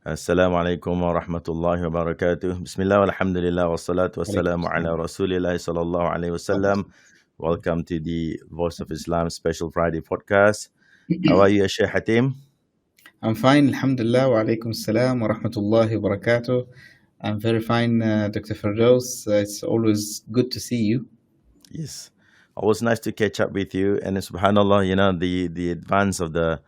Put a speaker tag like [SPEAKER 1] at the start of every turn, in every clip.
[SPEAKER 1] Assalamu alaikum wa rahmatullahi wa barakatuh. Bismillah walhamdulillah wassalatu
[SPEAKER 2] Alaikum
[SPEAKER 1] wassalamu ala
[SPEAKER 2] salam.
[SPEAKER 1] rasulillah sallallahu alaihi wasallam. Welcome to the Voice of Islam Special Friday podcast. How are you, Sheikh Hatim?
[SPEAKER 2] I'm fine, alhamdulillah, wa alaikum salam wa rahmatullahi wa barakatuh. I'm very fine, Dr. Firdaus. It's always good to see you.
[SPEAKER 1] Yes. Always nice to catch up with you. And subhanallah, the advance of the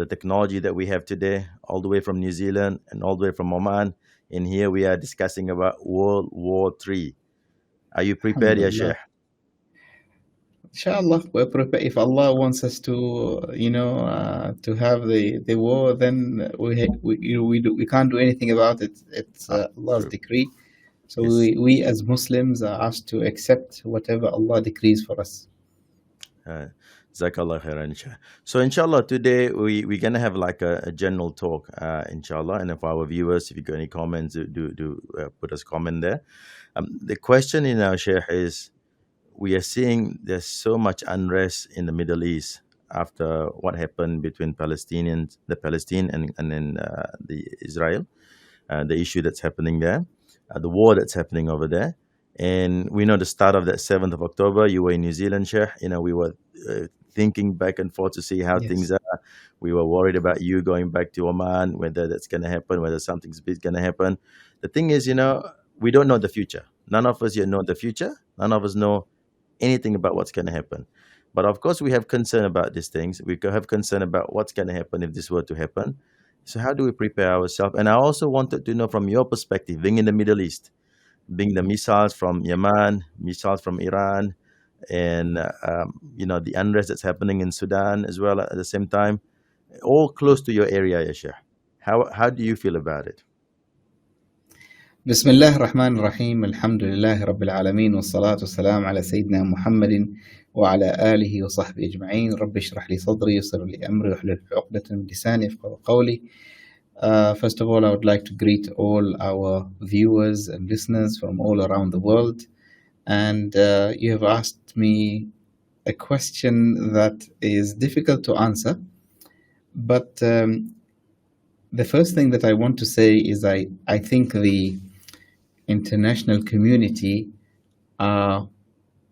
[SPEAKER 1] technology that we have today, all the way from New Zealand and all the way from Oman. And here we are discussing about World War III. Are you prepared, ya
[SPEAKER 2] Alhamdulillah.
[SPEAKER 1] Sheikh?
[SPEAKER 2] Inshallah, we're prepared. If Allah wants us to have the war, then we can't do anything about it. It's Allah's
[SPEAKER 1] True.
[SPEAKER 2] decree. So
[SPEAKER 1] Yes.
[SPEAKER 2] we as Muslims are asked to accept whatever Allah decrees for us.
[SPEAKER 1] Jazakallah khairan, inshallah. So inshallah today we're gonna have like a general talk, inshallah. And for our viewers, if you got any comments, do put us comment there. The question in our share is, we are seeing there's so much unrest in the Middle East after what happened between the Palestine and then the Israel, the issue that's happening there, the war that's happening over there. And we know the start of that 7th of October, you were in New Zealand, Sheikh. We were thinking back and forth to see how things
[SPEAKER 2] Yes.
[SPEAKER 1] are. We were worried about you going back to Oman, whether that's going to happen, whether something's big going to happen. The thing is, we don't know the future. None of us yet know the future. None of us know anything about what's going to happen. But of course, we have concern about these things. We have concern about what's going to happen if this were to happen. So how do we prepare ourselves? And I also wanted to know from your perspective, being in the Middle East, being the missiles from Yemen, missiles from Iran, and the unrest that's happening in Sudan as well at the same time, all close to your area, Yashir. How do you feel about it?
[SPEAKER 2] بسم الله الرحمن الرحيم الحمد لله رب العالمين والصلاة والسلام على سيدنا محمد وعلى آله وصحبه أجمعين رب اشرح لي صدري ويسر لي أمري واحلل عقدة من لساني يفقهوا قولي. First of all, I would like to greet all our viewers and listeners from all around the world. And you have asked me a question that is difficult to answer. But the first thing that I want to say is I think the international community are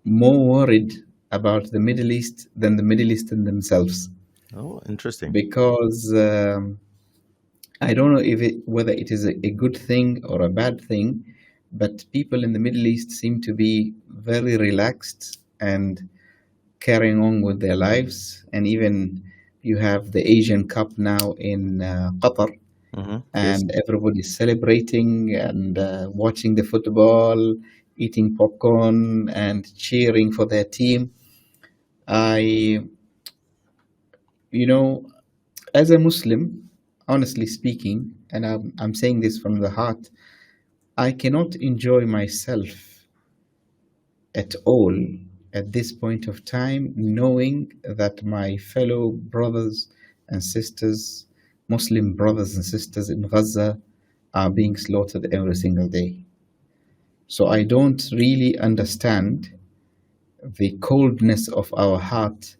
[SPEAKER 2] more worried about the Middle East than the Middle Eastern themselves.
[SPEAKER 1] Oh, interesting.
[SPEAKER 2] Because I don't know whether it is a good thing or a bad thing, but people in the Middle East seem to be very relaxed and carrying on with their lives. And even you have the Asian Cup now in Qatar,
[SPEAKER 1] Yes.
[SPEAKER 2] and everybody's celebrating and watching the football, eating popcorn and cheering for their team. As a Muslim, honestly speaking, and I'm saying this from the heart, I cannot enjoy myself at all at this point of time, knowing that my fellow brothers and sisters, Muslim brothers and sisters in Gaza, are being slaughtered every single day. So I don't really understand the coldness of our heart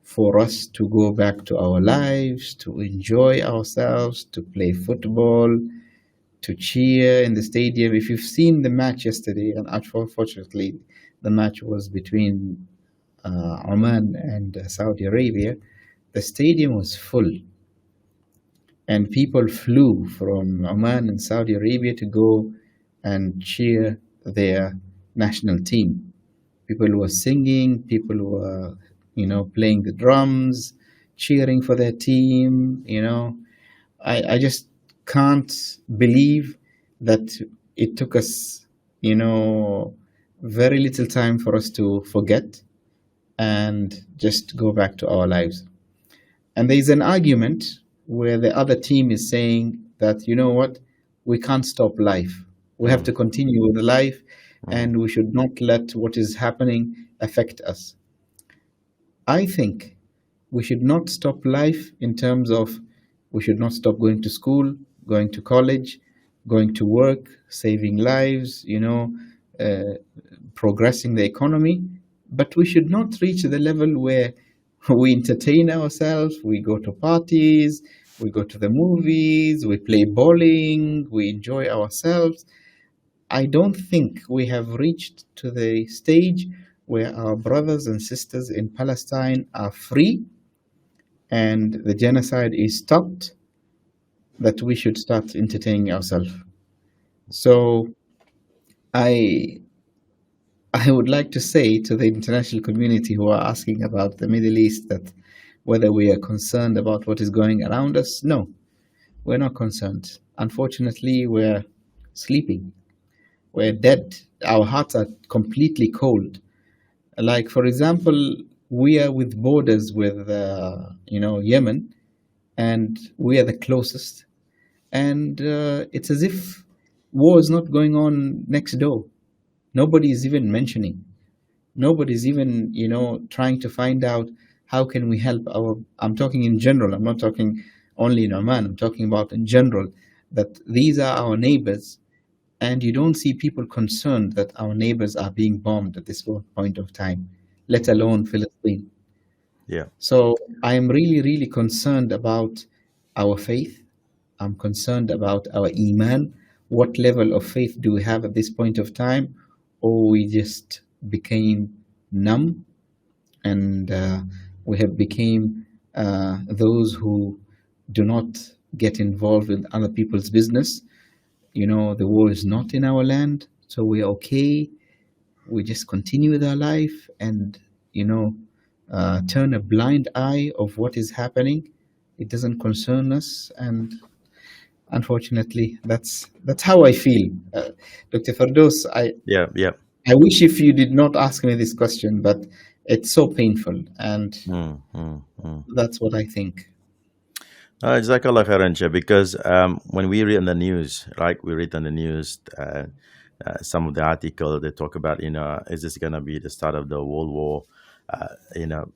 [SPEAKER 2] for us to go back to our lives, to enjoy ourselves, to play football, to cheer in the stadium. If you've seen the match yesterday, and unfortunately the match was between Oman and Saudi Arabia, the stadium was full. And people flew from Oman and Saudi Arabia to go and cheer their national team. People were singing, people were, playing the drums, cheering for their team. I just can't believe that it took us, very little time for us to forget and just go back to our lives. And there is an argument where the other team is saying that, we can't stop life. We have to continue with life, and we should not let what is happening affect us. I think we should not stop life in terms of we should not stop going to school, going to college, going to work, saving lives, progressing the economy. But we should not reach the level where we entertain ourselves, we go to parties, we go to the movies, we play bowling, we enjoy ourselves. I don't think we have reached to the stage where our brothers and sisters in Palestine are free and the genocide is stopped, that we should start entertaining ourselves. So I I would like to say to the international community who are asking about the Middle East that whether we are concerned about what is going around us, no, we're not concerned. Unfortunately, we're sleeping. We're dead. Our hearts are completely cold. Like, for example, we are with borders with, Yemen, and we are the closest. And it's as if war is not going on next door. Nobody is even mentioning. Nobody's even, trying to find out how can we help our. I'm talking in general. I'm not talking only in Oman. I'm talking about in general that these are our neighbors, and you don't see people concerned that our neighbors are being bombed at this point of time, let alone Philistine.
[SPEAKER 1] Yeah.
[SPEAKER 2] So I am really, really concerned about our faith. I'm concerned about our iman. What level of faith do we have at this point of time? Or we just became numb and we have became those who do not get involved with other people's business. The war is not in our land, so we're okay. We just continue with our life and, turn a blind eye of what is happening. It doesn't concern us, and unfortunately, that's how I feel. Dr. Fardos,
[SPEAKER 1] Yeah. Yeah.
[SPEAKER 2] I wish if you did not ask me this question, but it's so painful, and
[SPEAKER 1] Mm, mm, mm.
[SPEAKER 2] that's what I think.
[SPEAKER 1] Jazakallah khairan, Sheikh, because when we read on the news, right, we read on the news some of the article they talk about, is this going to be the start of the World War?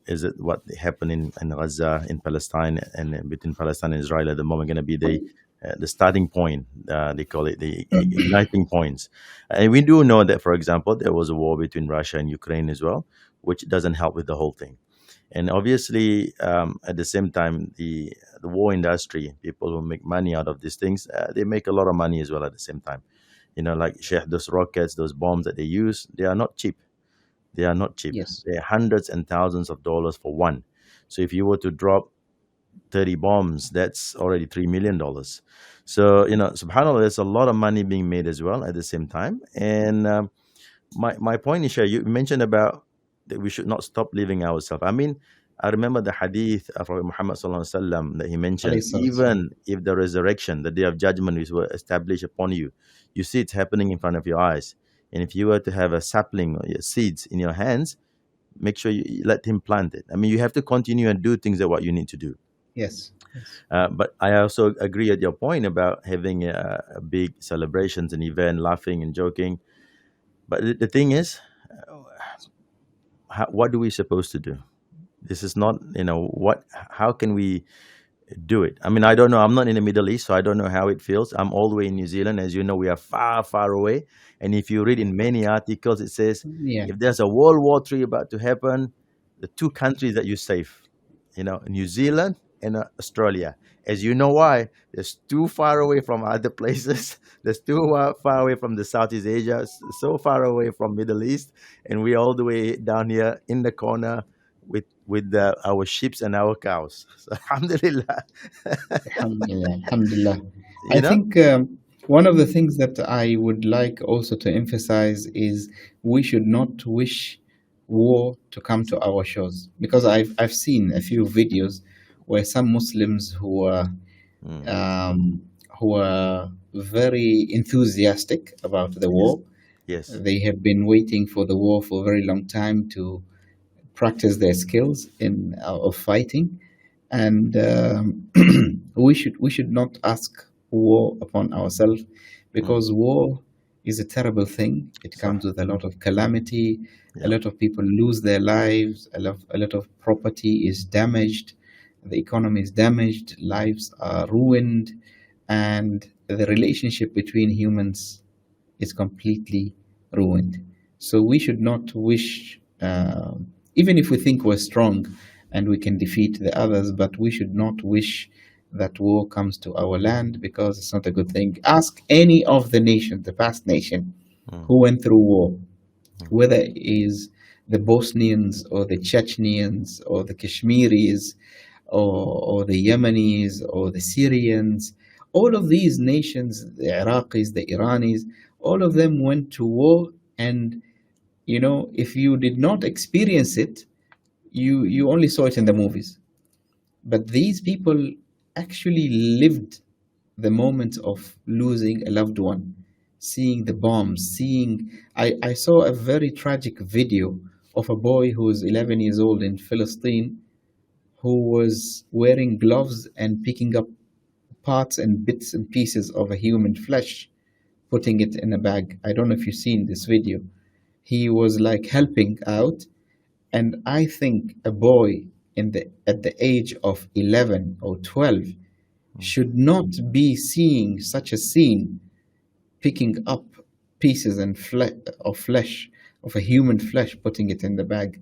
[SPEAKER 1] Is it what happened in Gaza, in Palestine, and between Palestine and Israel at the moment going to be the starting point? They call it the igniting points. And we do know that, for example, there was a war between Russia and Ukraine as well, which doesn't help with the whole thing. And obviously, at the same time, the war industry, people who make money out of these things, they make a lot of money as well at the same time. Like Sheikh, those rockets, those bombs that they use, they are not cheap. They are not cheap.
[SPEAKER 2] Yes,
[SPEAKER 1] They're hundreds and thousands of dollars for one. So if you were to drop 30 bombs, that's already $3 million. So, subhanAllah, there's a lot of money being made as well at the same time. And my point is, Shah, you mentioned about that we should not stop living ourselves. I mean, I remember the hadith of Prophet Muhammad sallallahu alaihi wasallam that he mentioned,
[SPEAKER 2] alayhi salatu wasalam.
[SPEAKER 1] even if the resurrection, the day of judgment is established upon you, you see it's happening in front of your eyes. And if you were to have a sapling or your seeds in your hands, make sure you let him plant it. I mean, you have to continue and do things that what you need to do.
[SPEAKER 2] Yes, yes,
[SPEAKER 1] But I also agree at your point about having a big celebrations and event, laughing and joking. But the thing is, what do we supposed to do? This is not, what. How can we do it? I mean, I don't know. I'm not in the Middle East, so I don't know how it feels. I'm all the way in New Zealand, as you know. We are far, far away. And if you read in many articles, it says
[SPEAKER 2] yeah,
[SPEAKER 1] if there's a World War III about to happen, the two countries that you save, New Zealand and Australia. As you know why? There's too far away from other places. There's too far away from the Southeast Asia, so far away from Middle East, and we're all the way down here in the corner with our sheep and our cows. So, alhamdulillah.
[SPEAKER 2] alhamdulillah, alhamdulillah. I
[SPEAKER 1] you know?
[SPEAKER 2] think one of the things that I would like also to emphasize is we should not wish war to come to our shores, because I've seen a few videos where some Muslims
[SPEAKER 1] Mm.
[SPEAKER 2] um, who are very enthusiastic about the
[SPEAKER 1] Yes.
[SPEAKER 2] war.
[SPEAKER 1] Yes.
[SPEAKER 2] They have been waiting for the war for a very long time to practice their skills in of fighting, and we should not ask war upon ourselves,
[SPEAKER 1] Mm.
[SPEAKER 2] because war is a terrible thing. It
[SPEAKER 1] So,
[SPEAKER 2] comes with a lot of calamity. A
[SPEAKER 1] yeah.
[SPEAKER 2] lot of people lose their lives. A lot of property is damaged. The economy is damaged. Lives are ruined, and the relationship between humans is completely ruined. So we should not wish, even if we think we're strong and we can defeat the others, but we should not wish that war comes to our land because it's not a good thing. Ask any of the nations, the past nation,
[SPEAKER 1] mm,
[SPEAKER 2] who went through war,
[SPEAKER 1] mm,
[SPEAKER 2] whether it is the Bosnians or the Chechens or the Kashmiris or the Yemenis or the Syrians, all of these nations, the Iraqis, the Iranis, all of them went to war. And if you did not experience it, you only saw it in the movies. But these people actually lived the moment of losing a loved one, seeing the bombs, seeing. I saw a very tragic video of a boy who was 11 years old in Palestine who was wearing gloves and picking up parts and bits and pieces of a human flesh, putting it in a bag. I don't know if you've seen this video. He was like helping out, and I think a boy at the age of 11 or 12
[SPEAKER 1] mm.
[SPEAKER 2] should not be seeing such a scene, picking up pieces of flesh, of a human flesh, putting it in the bag.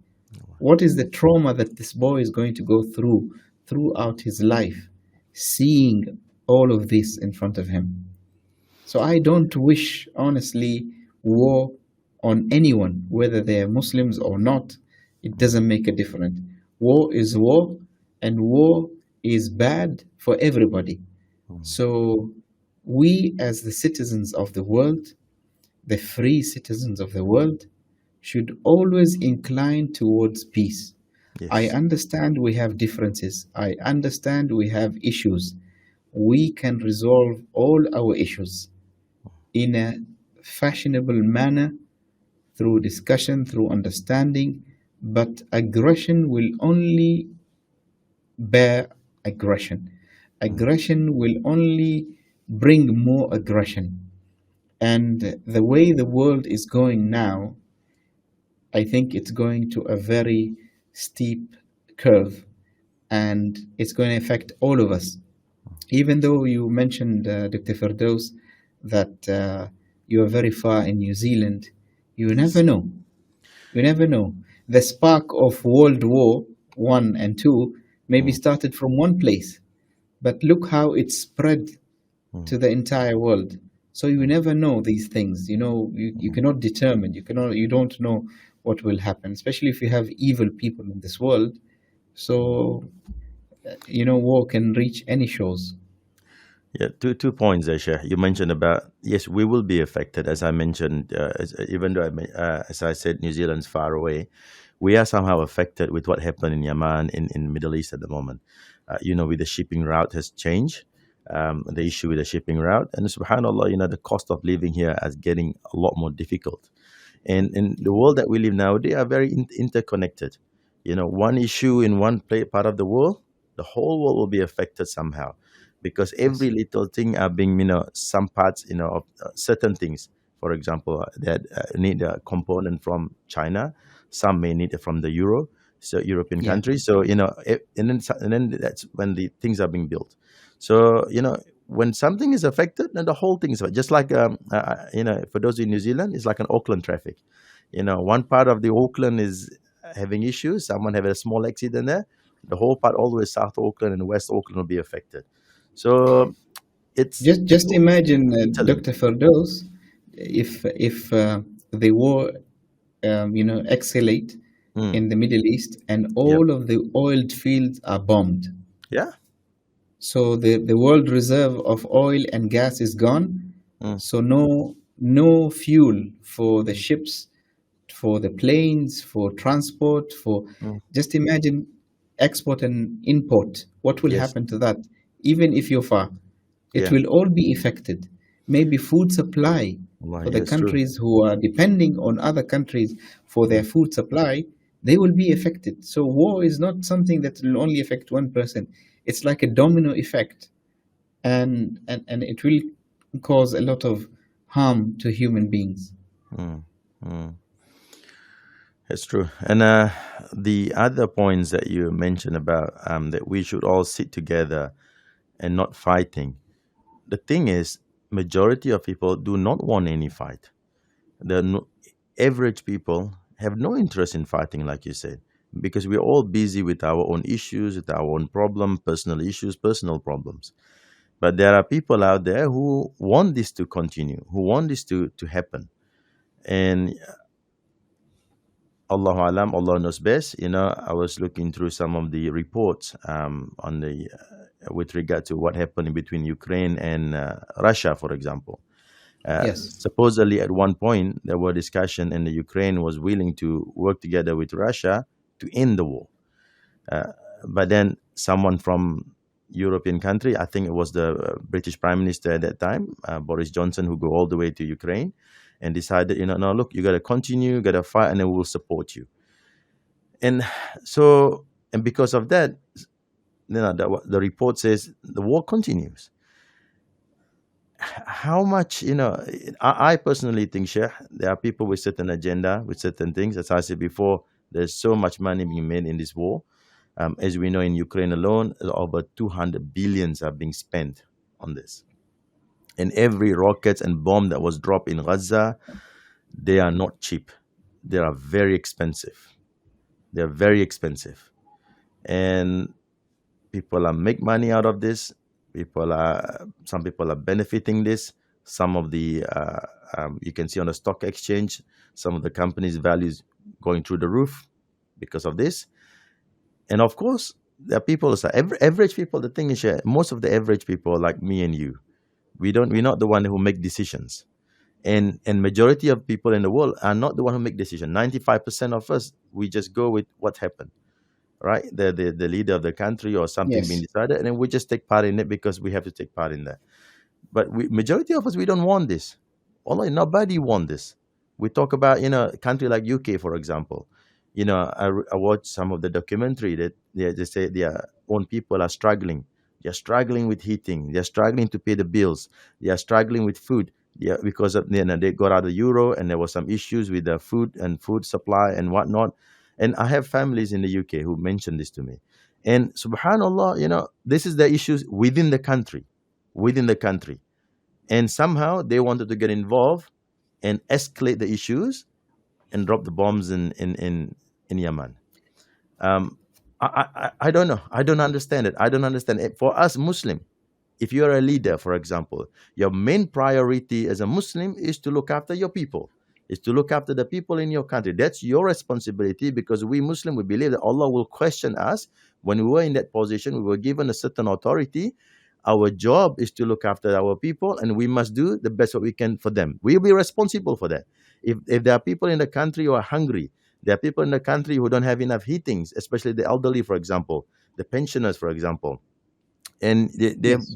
[SPEAKER 2] What is the trauma that this boy is going to go through throughout his life, seeing all of this in front of him? So I don't wish, honestly, war on anyone, whether they're Muslims or not. It doesn't make a difference. War is war, and war is bad for everybody. So we, as the citizens of the world, the free citizens of the world, should always incline towards peace. I
[SPEAKER 1] Yes.
[SPEAKER 2] understand we have differences. I understand we have issues. We can resolve all our issues in a fashionable manner through discussion, through understanding, but aggression will only bear aggression.
[SPEAKER 1] Mm,
[SPEAKER 2] Aggression will only bring more aggression. And the way the world is going now, I think it's going to a very steep curve, and it's going to affect all of us. Even though you mentioned, Dr. Firdaus, that you are very far in New Zealand, you never
[SPEAKER 1] yes.
[SPEAKER 2] know. You never know. The spark of World War One and Two maybe
[SPEAKER 1] Mm,
[SPEAKER 2] started from one place, but look how it spread
[SPEAKER 1] mm,
[SPEAKER 2] to the entire world. So you never know these things. You
[SPEAKER 1] mm.
[SPEAKER 2] cannot determine. You don't know what will happen, especially if you have evil people in this world. So war can reach any shores.
[SPEAKER 1] Yeah, two points there, Shah. You mentioned about, yes, we will be affected. As I mentioned, even though as I said, New Zealand's far away, we are somehow affected with what happened in Yemen, in Middle East at the moment. With the shipping route has changed, the issue with the shipping route, and Subhanallah, the cost of living here is getting a lot more difficult. And in the world that we live now, they are very interconnected. One issue in one part of the world, the whole world will be affected somehow, because
[SPEAKER 2] Yes.
[SPEAKER 1] every little thing are being, some parts, of certain things. For example, that need a component from China, some may need it from the European
[SPEAKER 2] Yeah.
[SPEAKER 1] countries. So and then that's when the things are being built. So when something is affected, then the whole thing is affected. Just like for those in New Zealand, it's like an Auckland traffic. One part of the Auckland is having issues. Someone have a small accident there. The whole part, all the way South Auckland and West Auckland, will be affected. So it's
[SPEAKER 2] Just imagine,
[SPEAKER 1] totally.
[SPEAKER 2] Dr. Firdaus, if the war, escalate
[SPEAKER 1] Mm,
[SPEAKER 2] in the Middle East and
[SPEAKER 1] yep.
[SPEAKER 2] all of the oiled fields are bombed.
[SPEAKER 1] Yeah.
[SPEAKER 2] So the world reserve of oil and gas is gone.
[SPEAKER 1] Mm,
[SPEAKER 2] So no fuel for the ships, for the planes, for transport, for
[SPEAKER 1] mm,
[SPEAKER 2] just imagine export and import. What will
[SPEAKER 1] yes.
[SPEAKER 2] happen to that? Even if you're far, it
[SPEAKER 1] Yeah.
[SPEAKER 2] will all be affected. Maybe food supply
[SPEAKER 1] Wallahi,
[SPEAKER 2] for
[SPEAKER 1] yeah,
[SPEAKER 2] the
[SPEAKER 1] it's true.
[SPEAKER 2] countries who are depending on other countries for their
[SPEAKER 1] Mm,
[SPEAKER 2] food supply, they will be affected. So war is not something that will only affect one person. It's like a domino effect, and it will cause a lot of harm to human beings.
[SPEAKER 1] mm, mm. It's true. And the other points that you mentioned about, that we should all sit together and not fighting. The thing is, majority of people do not want any fight. The average people have no interest in fighting, like you said. because we're all busy with our own issues, with our own problem, personal issues, personal problems. But there are people out there who want this to continue, who want this to happen. And Allahu Alam, Allah knows best. I was looking through some of the reports on the with regard to what happened in between Ukraine and Russia, for example.
[SPEAKER 2] Yes.
[SPEAKER 1] Supposedly, at one point, there were discussion, and the Ukraine was willing to work together with Russia to end the war. Uh, but then someone from European country, I think it was the British Prime Minister at that time, Boris Johnson, who go all the way to Ukraine, and decided, no, look, you got to continue, you got to fight, and then we'll support you. And so, and because of that, the report says the war continues. How much, I personally think, Sheikh, there are people with certain agenda, with certain things. As I said before, there's so much money being made in this war. As we know, in Ukraine alone, over 200 billions are being spent on this. And every rocket and bomb that was dropped in Gaza, they are not cheap. They are very expensive. They're very expensive. And people are make money out of this. Some people are benefiting this. Some of the you can see on the stock exchange, some of the companies' values going through the roof because of this. And of course, there are people, average people. The thing is, most of the average people, like me and you, we're not the one who make decisions. And majority of people in the world are not the one who make decisions. 95% of us, we just go with what happened, right? The leader of the country or something being
[SPEAKER 2] Yes.
[SPEAKER 1] decided, and then we just take part in it because we have to take part in that. But majority of us, we don't want this. Wallahi, nobody want this. We talk about, a country like UK, for example. I watched some of the documentary that they say their own people are struggling. They're struggling with heating. They're struggling to pay the bills. They are struggling with food. Yeah, because of, they got out of the euro, and there was some issues with the food and food supply and whatnot. And I have families in the UK who mentioned this to me. And subhanallah, this is the issues within the country. And somehow they wanted to get involved and escalate the issues and drop the bombs in Yemen. Um, I don't know. I don't understand it. I don't understand it. For us Muslim, if you are a leader, for example, your main priority as a Muslim is to look after your people, is to look after the people in your country. That's your responsibility, because we Muslim, we believe that Allah will question us when we were in that position. We were given a certain authority. Our job is to look after our people, and we must do the best what we can for them. We'll be responsible for that. If there are people in the country who are hungry, there are people in the country who don't have enough heatings, especially the elderly, for example, the pensioners, for example, and
[SPEAKER 2] Yes.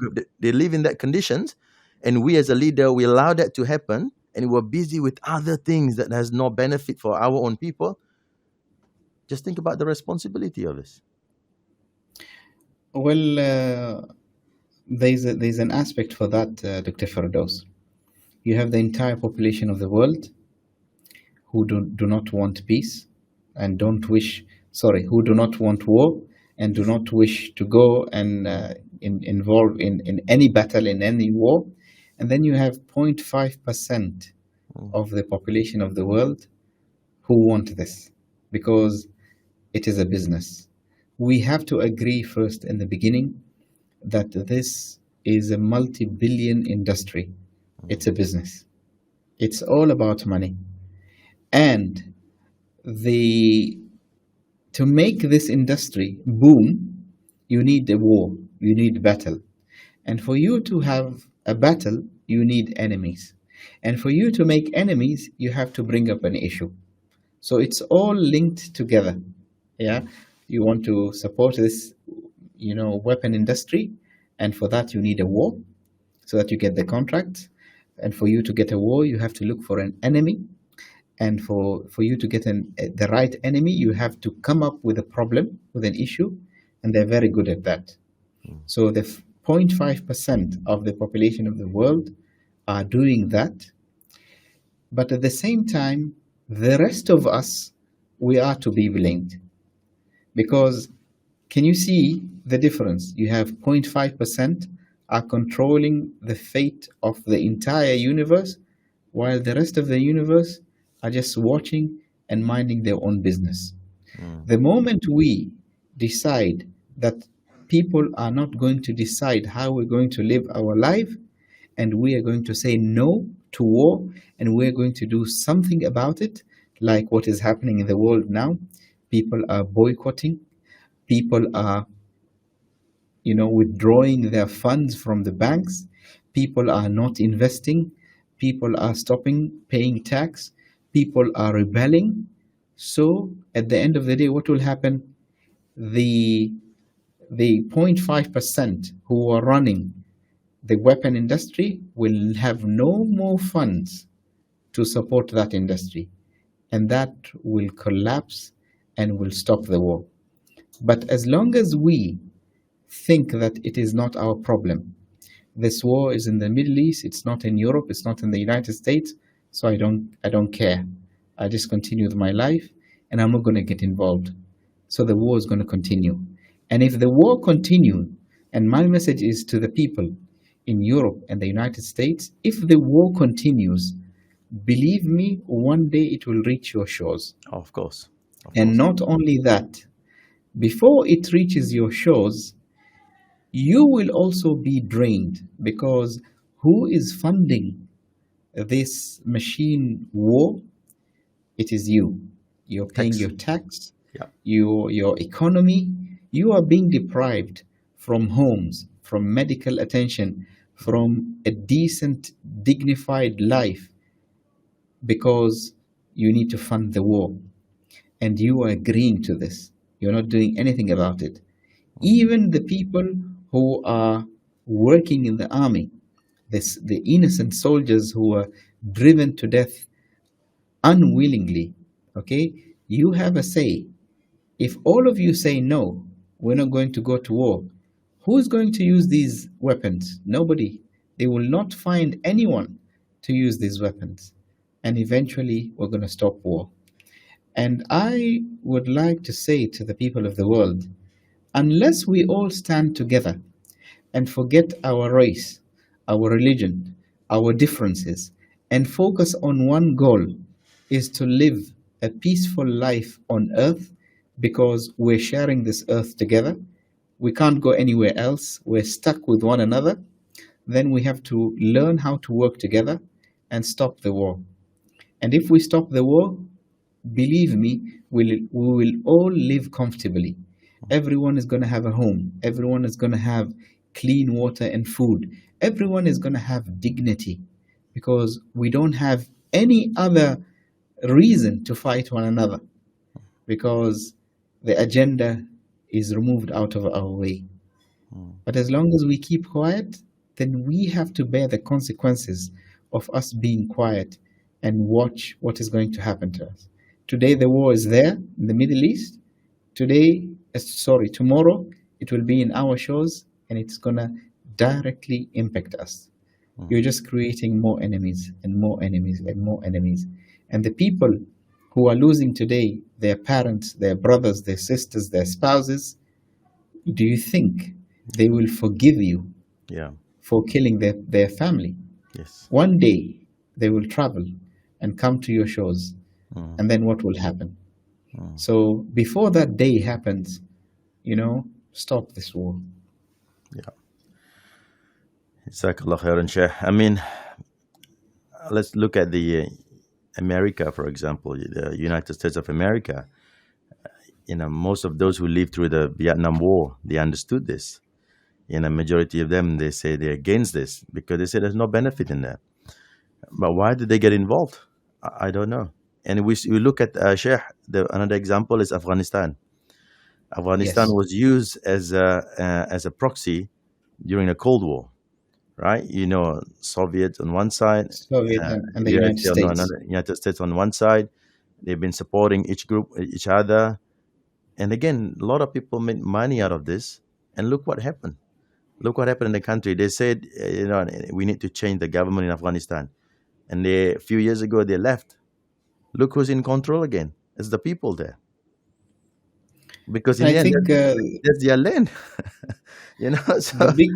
[SPEAKER 1] they live in that conditions, and we as a leader, we allow that to happen, and we're busy with other things that has no benefit for our own people. Just think about the responsibility of this.
[SPEAKER 2] Well, there's an aspect for that, Dr. Fardos. You have the entire population of the world who do not want peace and don't wish, sorry, who do not want war and do not wish to go and involve in any battle, in any war. And then you have 0.5%
[SPEAKER 1] Mm,
[SPEAKER 2] of the population of the world who want this because it is a business. We have to agree first in the beginning that this is a multi-billion industry. It's a business. It's all about money. And the to make this industry boom, you need a war, you need battle. And for you to have a battle, you need enemies. And for you to make enemies, you have to bring up an issue. So it's all linked together. Yeah.
[SPEAKER 1] mm,
[SPEAKER 2] You want to support this, weapon industry, and for that you need a war so that you get the contracts. And for you to get a war, you have to look for an enemy. And for you to get the right enemy, you have to come up with a problem, with an issue, and they're very good at that.
[SPEAKER 1] mm,
[SPEAKER 2] So the 0.5% of the population of the world are doing that. But at the same time, the rest of us, we are to be blamed. Because can you see the difference? You have 0.5% are controlling the fate of the entire universe, while the rest of the universe are just watching and minding their own business.
[SPEAKER 1] Mm.
[SPEAKER 2] The moment we decide that people are not going to decide how we're going to live our life, and we are going to say no to war, and we're going to do something about it, like what is happening in the world now. People are boycotting, people are withdrawing their funds from the banks, people are not investing, people are stopping paying tax, people are rebelling. So at the end of the day, what will happen? The the 0.5% who are running the weapon industry will have no more funds to support that industry, and that will collapse and will stop the war. But as long as we think that it is not our problem, this war is in the Middle East, it's not in Europe, it's not in the United States, so I don't care. I just continue with my life, and I'm not going to get involved. So the war is going to continue. And if the war continues, and my message is to the people in Europe and the United States, if the war continues, believe me, one day it will reach your shores.
[SPEAKER 1] Of course. Of
[SPEAKER 2] And
[SPEAKER 1] course.
[SPEAKER 2] not only that, before it reaches your shores, you will also be drained, because who is funding this machine war? It is you. You're paying
[SPEAKER 1] Tax.
[SPEAKER 2] your tax,
[SPEAKER 1] Yeah.
[SPEAKER 2] your economy. You are being deprived from homes, from medical attention, from a decent, dignified life, because you need to fund the war. And you are agreeing to this. You're not doing anything about it.
[SPEAKER 1] Mm.
[SPEAKER 2] Even the people who are working in the army, the innocent soldiers who are driven to death unwillingly, okay, you have a say. If all of you say no, we're not going to go to war, who's going to use these weapons? Nobody. They will not find anyone to use these weapons. And eventually, we're going to stop war. And I would like to say to the people of the world, unless we all stand together and forget our race, our religion, our differences, and focus on one goal, is to live a peaceful life on earth, because we're sharing this earth together. We can't go anywhere else. We're stuck with one another. Then we have to learn how to work together and stop the war. And if we stop the war, believe me, we will all live comfortably. Everyone is going to have a home. Everyone is going to have clean water and food. Everyone is going to have dignity, because we don't have any other reason to fight one another, because the agenda is removed out of our way.
[SPEAKER 1] Mm.
[SPEAKER 2] But as long as we keep quiet, then we have to bear the consequences of us being quiet and watch what is going to happen to us. Today, the war is there in the Middle East. Tomorrow, it will be in our shores, and it's going to directly impact us. You're
[SPEAKER 1] Mm.
[SPEAKER 2] just creating more enemies and more enemies and more enemies. And the people who are losing today, their parents, their brothers, their sisters, their spouses, do you think they will forgive you
[SPEAKER 1] Yeah.
[SPEAKER 2] for killing their family?
[SPEAKER 1] Yes.
[SPEAKER 2] One day they will travel and come to your shores,
[SPEAKER 1] Mm.
[SPEAKER 2] and then what will happen?
[SPEAKER 1] Mm.
[SPEAKER 2] So before that day happens, stop this war.
[SPEAKER 1] Yeah. Jazakallah khairan, Sheikh. I mean, let's look at the America, for example, the United States of America. Most of those who lived through the Vietnam War, they understood this. Majority of them, they say they're against this because they say there's no benefit in that. But why did they get involved? I don't know. And we look at Sheikh. Another example is Afghanistan. Afghanistan
[SPEAKER 2] Yes,
[SPEAKER 1] was used as a proxy during the Cold War, right? Soviets on one side,
[SPEAKER 2] Soviet and the United
[SPEAKER 1] USA on
[SPEAKER 2] States.
[SPEAKER 1] another, United States on one side. They've been supporting each group, each other, and again, a lot of people made money out of this. And look what happened. Look what happened in the country. They said, we need to change the government in Afghanistan, and a few years ago they left. Look who's in control again. It's the people there, because
[SPEAKER 2] And
[SPEAKER 1] in
[SPEAKER 2] I
[SPEAKER 1] the end,
[SPEAKER 2] think
[SPEAKER 1] that's their land.
[SPEAKER 2] the
[SPEAKER 1] So
[SPEAKER 2] big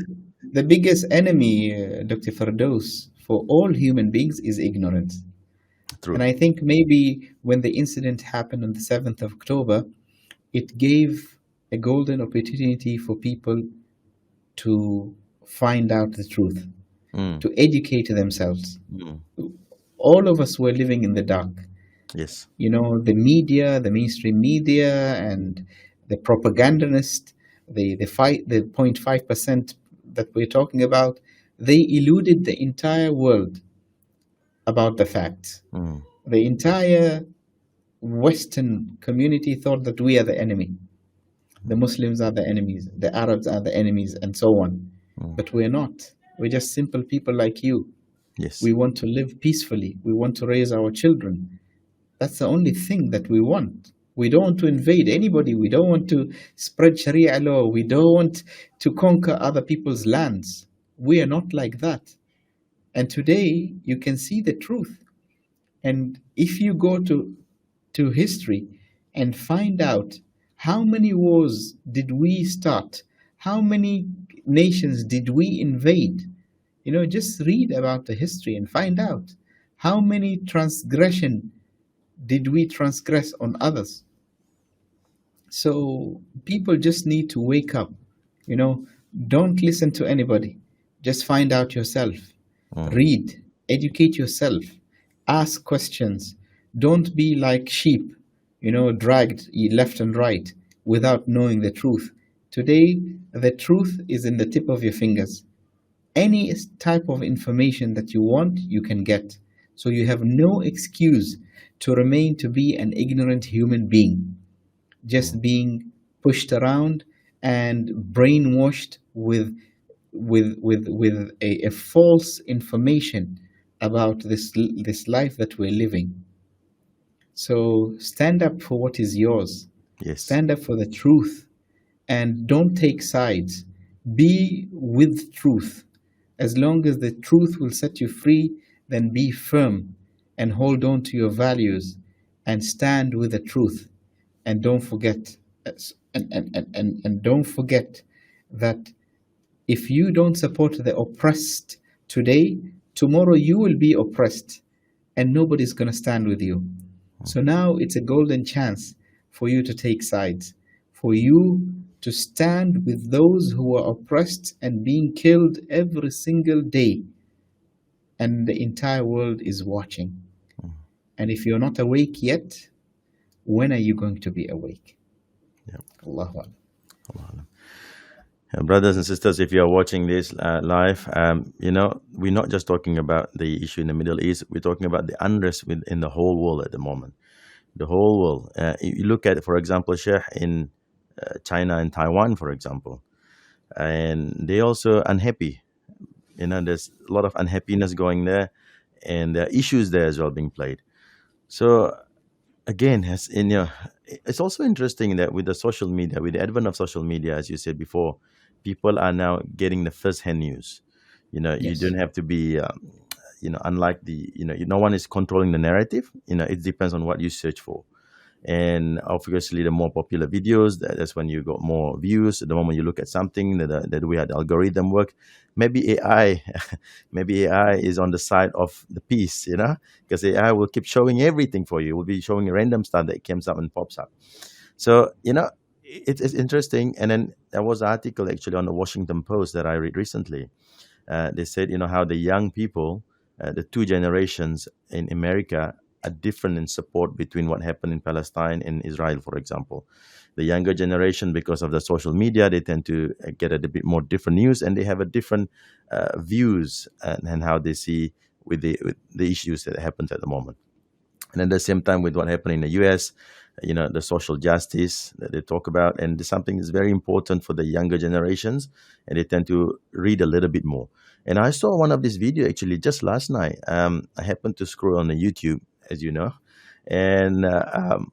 [SPEAKER 2] the biggest enemy, Dr. Fardos, for all human beings is ignorance. And
[SPEAKER 1] true.
[SPEAKER 2] I think maybe when the incident happened on the 7th of October, it gave a golden opportunity for people to find out the truth,
[SPEAKER 1] Mm.
[SPEAKER 2] to educate themselves.
[SPEAKER 1] Mm.
[SPEAKER 2] All of us were living in the dark.
[SPEAKER 1] Yes.
[SPEAKER 2] The media, the mainstream media, and the propagandist, the 0.5% that we're talking about, they eluded the entire world about the facts.
[SPEAKER 1] Mm.
[SPEAKER 2] The entire Western community thought that we are the enemy. The Muslims are the enemies, the Arabs are the enemies, and so on.
[SPEAKER 1] Mm.
[SPEAKER 2] But we're not. We're just simple people like you.
[SPEAKER 1] Yes.
[SPEAKER 2] We want to live peacefully. We want to raise our children. That's the only thing that we want. We don't want to invade anybody. We don't want to spread Sharia law. We don't want to conquer other people's lands. We are not like that. And today you can see the truth. And if you go to history and find out how many wars did we start, how many nations did we invade, just read about the history and find out how many transgression did we transgress on others. So people just need to wake up. You know, don't listen to anybody. Just find out yourself.
[SPEAKER 1] Mm.
[SPEAKER 2] Read, educate yourself, ask questions. Don't be like sheep, dragged left and right without knowing the truth. Today, the truth is in the tip of your fingers. Any type of information that you want, you can get. So you have no excuse to remain to be an ignorant human being,
[SPEAKER 1] Mm.
[SPEAKER 2] just being pushed around and brainwashed with a false information about this life that we're living. So stand up for what is yours.
[SPEAKER 1] Yes.
[SPEAKER 2] Stand up for the truth and don't take sides. Be with truth. As long as the truth will set you free, then be firm and hold on to your values and stand with the truth. And don't forget, and don't forget that if you don't support the oppressed today, tomorrow you will be oppressed and nobody's going to stand with you. So now it's a golden chance for you to take sides, for you to stand with those who are oppressed and being killed every single day, and the entire world is watching.
[SPEAKER 1] Mm.
[SPEAKER 2] And if you're not awake yet, when are you going to be awake?
[SPEAKER 1] Yeah.
[SPEAKER 2] Allahu Akbar.
[SPEAKER 1] Allah. Brothers and sisters, if you are watching this live, we're not just talking about the issue in the Middle East. We're talking about the unrest in the whole world at the moment. The whole world. You look at, for example, Sheikh, in China and Taiwan, for example, and they also unhappy. There's a lot of unhappiness going there, and there are issues there as well being played. So again, it's also interesting that with the social media, with the advent of social media, as you said before, people are now getting the first-hand news. You
[SPEAKER 2] Yes.
[SPEAKER 1] don't have to be, unlike no one is controlling the narrative. It depends on what you search for. And obviously, the more popular videos, that's when you got more views. The moment you look at something, that we had algorithm work, maybe AI, maybe AI is on the side of the peace, because AI will keep showing everything for you. It will be showing random stuff that comes up and pops up. So it's interesting. And then there was an article actually on the Washington Post that I read recently. They said, how the young people, the two generations in America, are different in support between what happened in Palestine and Israel, for example. The younger generation, because of the social media, they tend to get a bit more different news, and they have a different views and how they see with the issues that happens at the moment. And at the same time, with what happened in the US, the social justice that they talk about, and something that's very important for the younger generations, and they tend to read a little bit more. And I saw one of this video actually just last night. I happened to scroll on the YouTube, as you know, and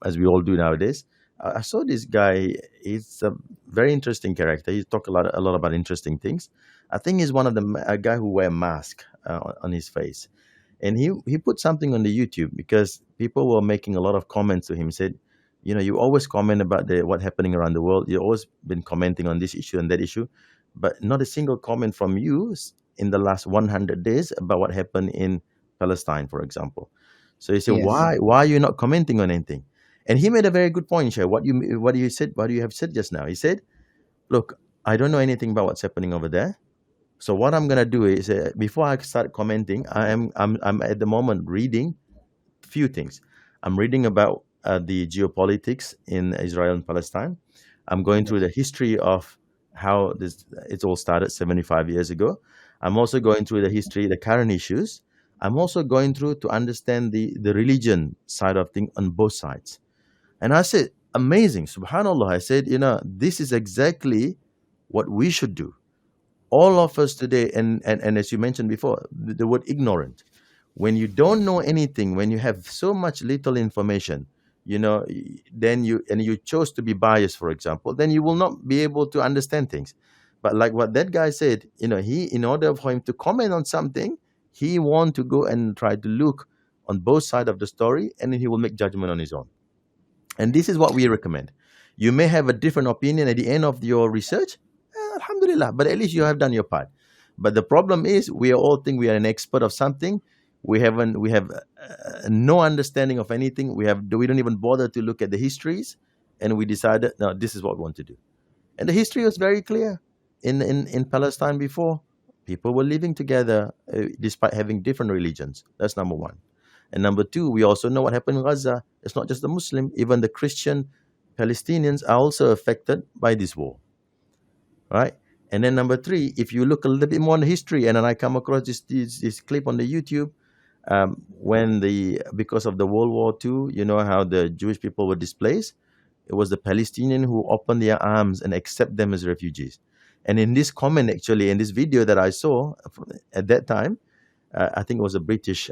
[SPEAKER 1] as we all do nowadays. I saw this guy. He's a very interesting character. He talk a lot about interesting things. I think he's one of a guy who wear a mask on his face, and he put something on the YouTube because people were making a lot of comments to him. Said, you always comment about what happening around the world. You always been commenting on this issue and that issue, but not a single comment from you in the last 100 days about what happened in Palestine, for example. So he said,
[SPEAKER 2] Yes.
[SPEAKER 1] why are you not commenting on anything? And he made a very good point, Shah. What you have said just now. He said, "Look, I don't know anything about what's happening over there. So what I'm gonna do is, before I start commenting, I'm at the moment reading few things. I'm reading about the geopolitics in Israel and Palestine. I'm going through
[SPEAKER 2] Yes.
[SPEAKER 1] the history of how this it all started 75 years ago. I'm also going through the history, the current issues. I'm also going through to understand the religion side of things on both sides. And I said, amazing, subhanallah. I said, this is exactly what we should do. All of us today, and as you mentioned before, the word ignorant. When you don't know anything, when you have so much little information, then you chose to be biased, for example, then you will not be able to understand things. But like what that guy said, he, in order for him to comment on something, he want to go and try to look on both sides of the story, and then he will make judgment on his own. And this is what we recommend. You may have a different opinion at the end of your research. Alhamdulillah, but at least you have done your part. But the problem is, we all think we are an expert of something. We have no understanding of anything. We don't even bother to look at the histories, and we decided, no, this is what we want to do. And the history was very clear. In Palestine before, people were living together despite having different religions. That's number one. And number two, we also know what happened in Gaza. It's not just the Muslim, even the Christian Palestinians are also affected by this war, right? And then number three, if you look a little bit more in the history, and then I come across this clip on the YouTube, when because of the World War II, you know how the Jewish people were displaced. It was the Palestinian who opened their arms and accept them as refugees. And in this comment, actually, in this video that I saw at that time, I think it was a British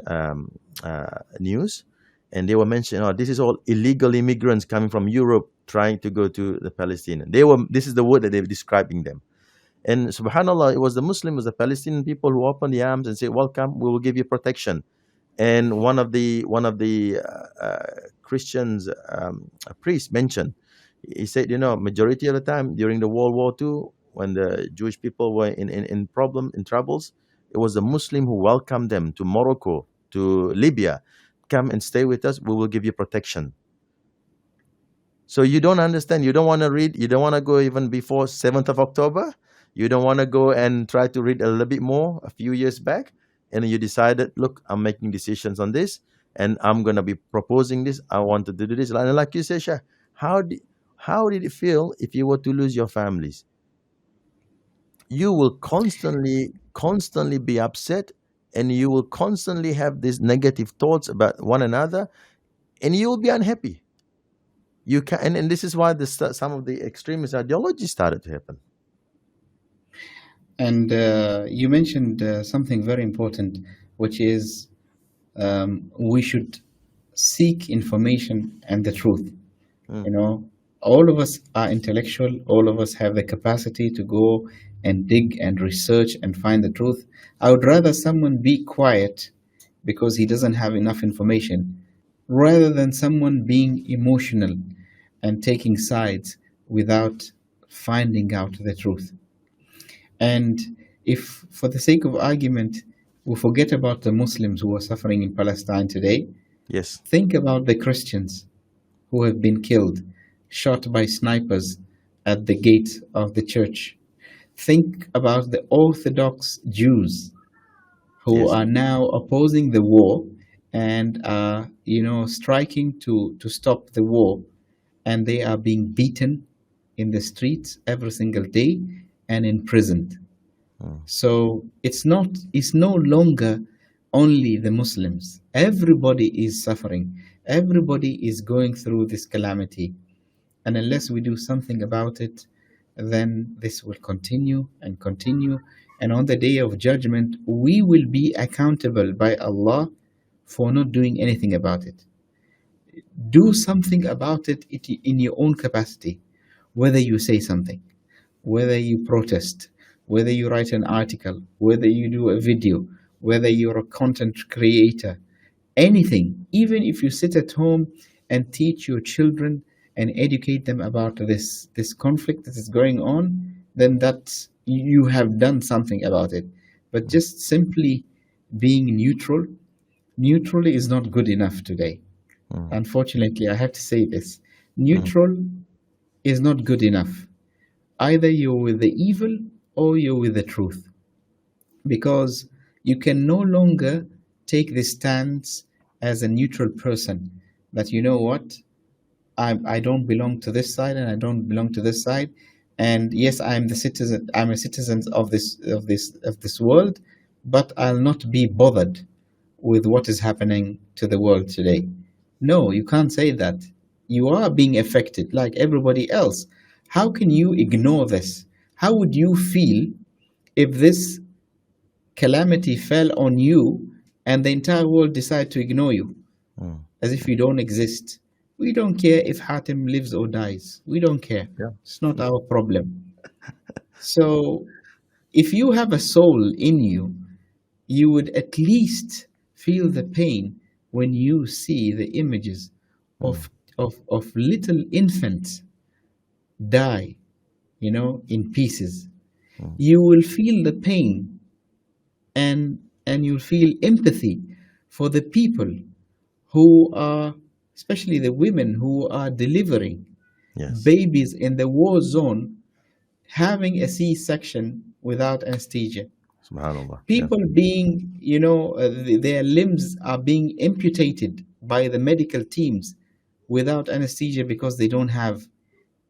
[SPEAKER 1] news, and they were mentioning, oh, this is all illegal immigrants coming from Europe trying to go to the Palestinian. This is the word that they were describing them. And subhanallah, it was the Muslims, the Palestinian people who opened the arms and said, welcome, we will give you protection. And one of the Christians, a priest, mentioned, he said, majority of the time during the World War II, when the Jewish people were in troubles, it was the Muslim who welcomed them to Morocco, to Libya. Come and stay with us, we will give you protection. So you don't understand, you don't want to read, you don't want to go even before 7th of October, you don't want to go and try to read a little bit more a few years back, and you decided, look, I'm making decisions on this, and I'm going to be proposing this, I wanted to do this. And like you said, Shah, how did it feel if you were to lose your families? You will constantly be upset, and you will constantly have these negative thoughts about one another, and you will be unhappy. You can, and this is why some of the extremist ideology started to happen.
[SPEAKER 2] And you mentioned something very important, which is we should seek information and the truth.
[SPEAKER 1] Mm.
[SPEAKER 2] You know, all of us are intellectual, all of us have the capacity to go and dig and research and find the truth. I would rather someone be quiet because he doesn't have enough information, rather than someone being emotional and taking sides without finding out the truth. And if, for the sake of argument, we forget about the Muslims who are suffering in Palestine today,
[SPEAKER 1] Yes.
[SPEAKER 2] think about the Christians who have been killed, shot by snipers at the gate of the church. Think about the Orthodox Jews who
[SPEAKER 1] Yes.
[SPEAKER 2] are now opposing the war and are, striking to stop the war, and they are being beaten in the streets every single day and imprisoned.
[SPEAKER 1] Mm.
[SPEAKER 2] So it's no longer only the Muslims. Everybody is suffering. Everybody is going through this calamity. And unless we do something about it, then this will continue and continue. And on the day of judgment, we will be accountable by Allah for not doing anything about it. Do something about it in your own capacity, whether you say something, whether you protest, whether you write an article, whether you do a video, whether you're a content creator, anything. Even if you sit at home and teach your children and educate them about this conflict that is going on, then that's, you have done something about it. But just simply being neutral is not good enough today.
[SPEAKER 1] mm,
[SPEAKER 2] Unfortunately, I have to say this.
[SPEAKER 1] mm,
[SPEAKER 2] Neutral is not good enough. Either you're with the evil or you're with the truth, because you can no longer take this stance as a neutral person that, you know what, I don't belong to this side and I don't belong to this side. And yes, I'm the citizen. I'm a citizen of this world, but I'll not be bothered with what is happening to the world today. No, you can't say that. You are being affected like everybody else. How can you ignore this? How would you feel if this calamity fell on you and the entire world decide to ignore you
[SPEAKER 1] mm.
[SPEAKER 2] as if you don't exist? We don't care if Hatim lives or dies. We don't care.
[SPEAKER 1] Yeah.
[SPEAKER 2] It's not our problem. So if you have a soul in you, you would at least feel the pain when you see the images
[SPEAKER 1] Mm,
[SPEAKER 2] of little infants die, in pieces.
[SPEAKER 1] mm.
[SPEAKER 2] You will feel the pain, and you'll feel empathy for the people who are, especially the women who are delivering
[SPEAKER 1] Yes.
[SPEAKER 2] babies in the war zone, having a C-section without anesthesia.
[SPEAKER 1] Subhanallah. Yeah.
[SPEAKER 2] People being, their limbs are being amputated by the medical teams without anesthesia because they don't have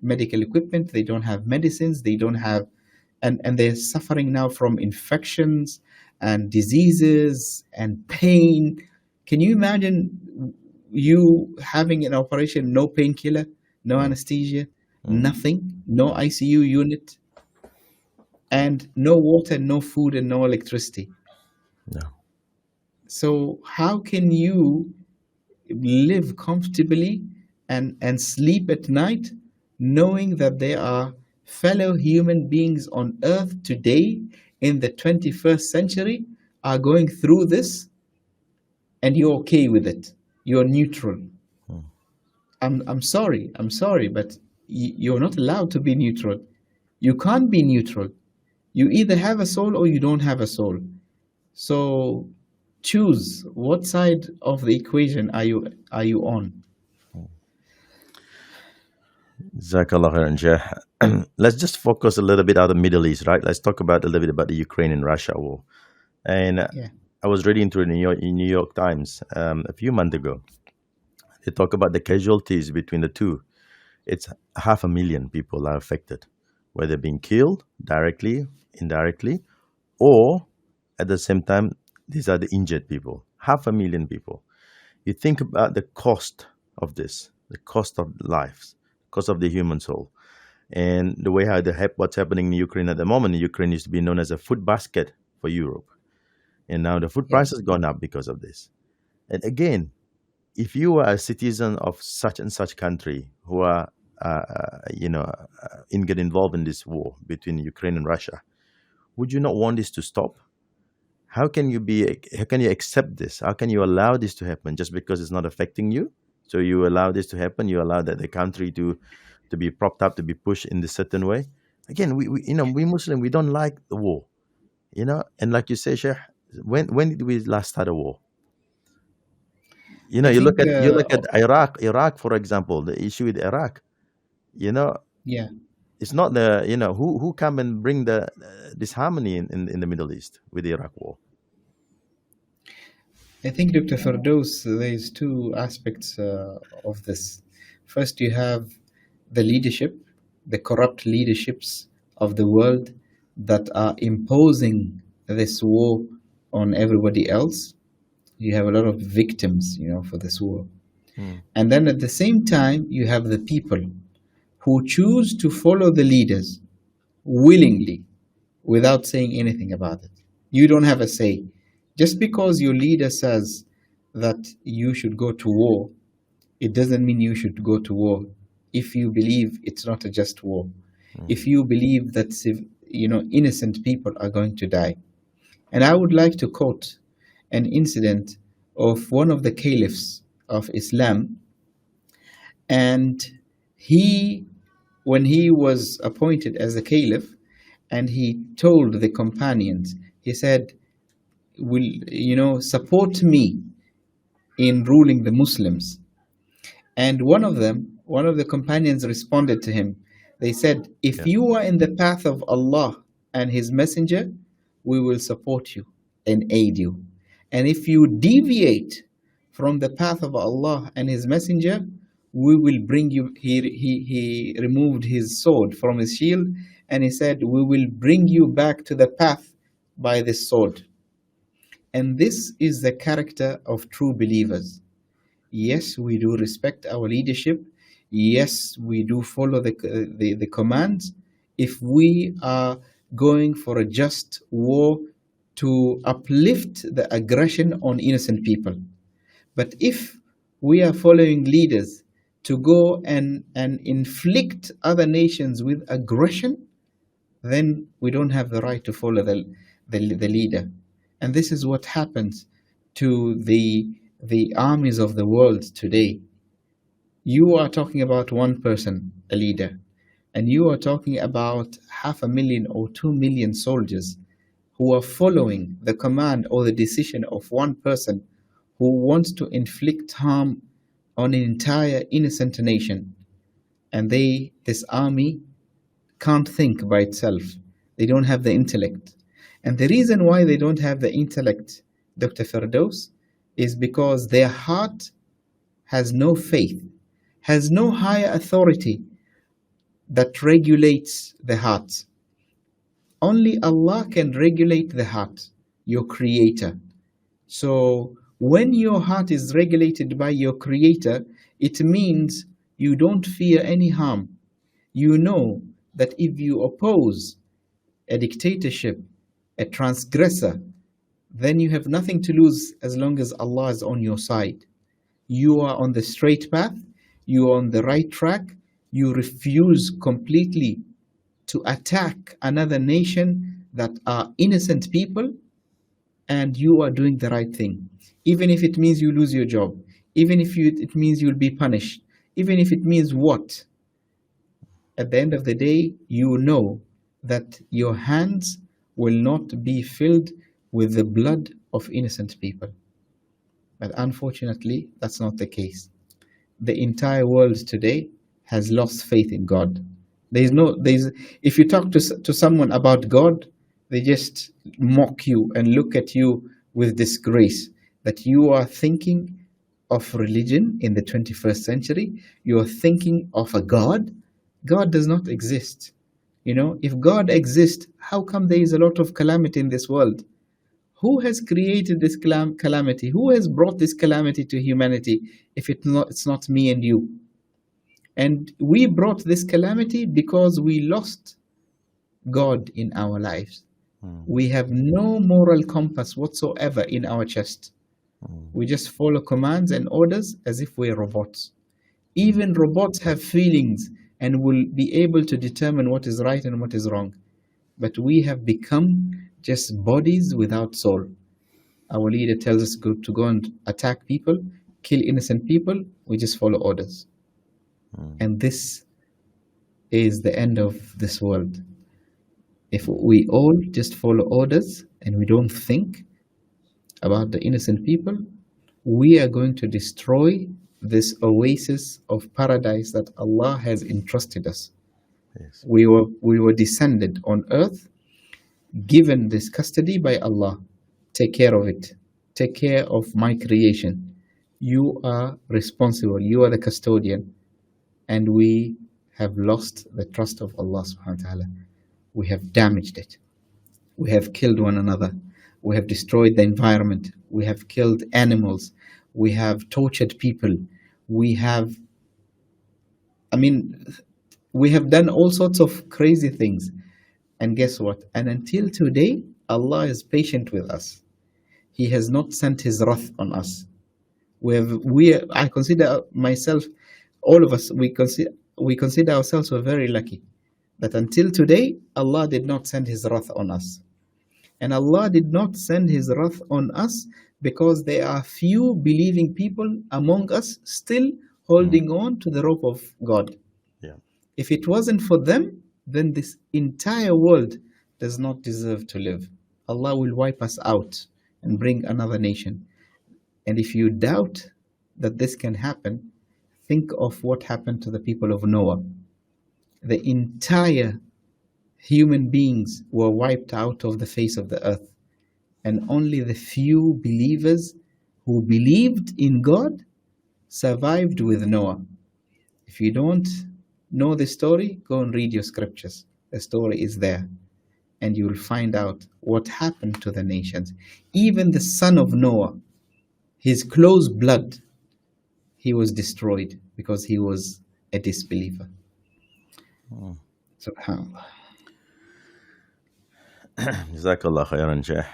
[SPEAKER 2] medical equipment, they don't have medicines, they don't have, and they're suffering now from infections and diseases and pain. Can you imagine you having an operation, no painkiller, no
[SPEAKER 1] Mm,
[SPEAKER 2] anesthesia,
[SPEAKER 1] mm.
[SPEAKER 2] nothing, no
[SPEAKER 1] Yeah.
[SPEAKER 2] ICU unit, and no water, no food, and no electricity?
[SPEAKER 1] Yeah.
[SPEAKER 2] So how can you live comfortably and sleep at night knowing that there are fellow human beings on earth today in the 21st century are going through this, and you're okay with it? You're neutral.
[SPEAKER 1] Mm,
[SPEAKER 2] I'm sorry, but you're not allowed to be neutral. You can't be neutral. You either have a soul or you don't have a soul. So choose what side of the equation are you on.
[SPEAKER 1] mm. Jazakallah khairan, Sheikh. Let's just focus a little bit on the Middle East, right? Let's talk about a little bit about the Ukraine and Russia war. And
[SPEAKER 2] Yeah,
[SPEAKER 1] I was reading through New York Times a few months ago. They talk about the casualties between the two. It's 500,000 people are affected, whether being killed directly, indirectly, or at the same time, these are the injured people. 500,000 people. You think about the cost of this, the cost of lives, cost of the human soul, and the way how what's happening in Ukraine at the moment. Ukraine used to be known as a food basket for Europe, and now the food
[SPEAKER 2] yeah.
[SPEAKER 1] price has gone up because of this. And again, if you are a citizen of such and such country who are, get involved in this war between Ukraine and Russia, would you not want this to stop? How can you be? How can you accept this? How can you allow this to happen just because it's not affecting you? So you allow this to happen. You allow that the country to be propped up, to be pushed in this certain way. Again, we Muslim, we don't like the war. And like you say, Sheikh, when did we last start a war?
[SPEAKER 2] I
[SPEAKER 1] You look
[SPEAKER 2] think,
[SPEAKER 1] at Iraq, for example, the issue with Iraq. You know,
[SPEAKER 2] yeah,
[SPEAKER 1] it's not the who come and bring the disharmony in the Middle East with the Iraq war.
[SPEAKER 2] I think, Dr. Firdaus, there's two aspects of this. First, you have the leadership, the corrupt leaderships of the world that are imposing this war on everybody else. You have a lot of victims, for this war.
[SPEAKER 1] Mm,
[SPEAKER 2] And then at the same time, you have the people who choose to follow the leaders willingly without saying anything about it. You don't have a say. Just because your leader says that you should go to war, it doesn't mean you should go to war if you believe it's not a just war.
[SPEAKER 1] mm,
[SPEAKER 2] If you believe that innocent people are going to die. And I would like to quote an incident of one of the caliphs of Islam, and he when he was appointed as a caliph, and he told the companions, he said, will support me in ruling the Muslims. And one of the companions responded to him. They said, if
[SPEAKER 1] Yeah.
[SPEAKER 2] you are in the path of Allah and His Messenger, we will support you and aid you. And if you deviate from the path of Allah and His Messenger, we will bring you. He removed his sword from his shield and he said, we will bring you back to the path by this sword. And this is the character of true believers. Yes, we do respect our leadership. Yes, we do follow the commands. If we are going for a just war to uplift the aggression on innocent people. But if we are following leaders to go and inflict other nations with aggression, then we don't have the right to follow the leader. And this is what happens to the armies of the world today. You are talking about one person, a leader, and you are talking about 500,000 or 2 million soldiers who are following the command or the decision of one person who wants to inflict harm on an entire innocent nation. And this army can't think by itself. They don't have the intellect. And the reason why they don't have the intellect, Dr. Firdaus, is because their heart has no faith, has no higher authority that regulates the heart. Only Allah can regulate the heart, your creator. So when your heart is regulated by your creator, it means you don't fear any harm. You know that if you oppose a dictatorship, a transgressor, then you have nothing to lose as long as Allah is on your side. You are on the straight path, you are on the right track, you refuse completely to attack another nation that are innocent people, and you are doing the right thing. Even if it means you lose your job, even if it means you'll be punished, even if it means what? At the end of the day, you know that your hands will not be filled with the blood of innocent people. But unfortunately, that's not the case. The entire world today has lost faith in God. If you talk to someone about God, they just mock you and look at you with disgrace that you are thinking of religion in the 21st century. You are thinking of a God. God does not exist. If God exists, how come there is a lot of calamity in this world? Who has created this calamity? Who has brought this calamity to humanity if it's not me and you? And we brought this calamity because we lost God in our lives.
[SPEAKER 1] Mm.
[SPEAKER 2] We have no moral compass whatsoever in our chest.
[SPEAKER 1] Mm.
[SPEAKER 2] We just follow commands and orders as if we're robots. Even robots have feelings and will be able to determine what is right and what is wrong. But we have become just bodies without soul. Our leader tells us to go and attack people, kill innocent people. We just follow orders.
[SPEAKER 1] Mm.
[SPEAKER 2] And this is the end of this world. If we all just follow orders and we don't think about the innocent people, we are going to destroy this oasis of paradise that Allah has entrusted us.
[SPEAKER 1] Yes.
[SPEAKER 2] We were descended on earth, given this custody by Allah. Take care of it. Take care of my creation. You are responsible. You are the custodian. And we have lost the trust of Allah subhanahu wa ta'ala. We have damaged it. We have killed one another. We have destroyed the environment. We have killed animals. We have tortured people. We have done all sorts of crazy things. And guess what? And until today, Allah is patient with us. He has not sent His wrath on us. I consider myself, all of us, we consider ourselves were very lucky that until today, Allah did not send His wrath on us. And Allah did not send His wrath on us because there are few believing people among us still holding on to the rope of God.
[SPEAKER 1] Yeah.
[SPEAKER 2] If it wasn't for them, then this entire world does not deserve to live. Allah will wipe us out and bring another nation. And if you doubt that this can happen, Think of what happened to the people of Noah. The entire human beings were wiped out of the face of the earth, and only the few believers who believed in God survived with Noah. If you don't know the story, go and read your scriptures. The story is there, and you will find out what happened to the nations. Even the son of Noah, his close blood, he was destroyed because he was a disbeliever.
[SPEAKER 1] Mm.
[SPEAKER 2] Subhanallah.
[SPEAKER 1] Jazakallah khairan, Sheikh.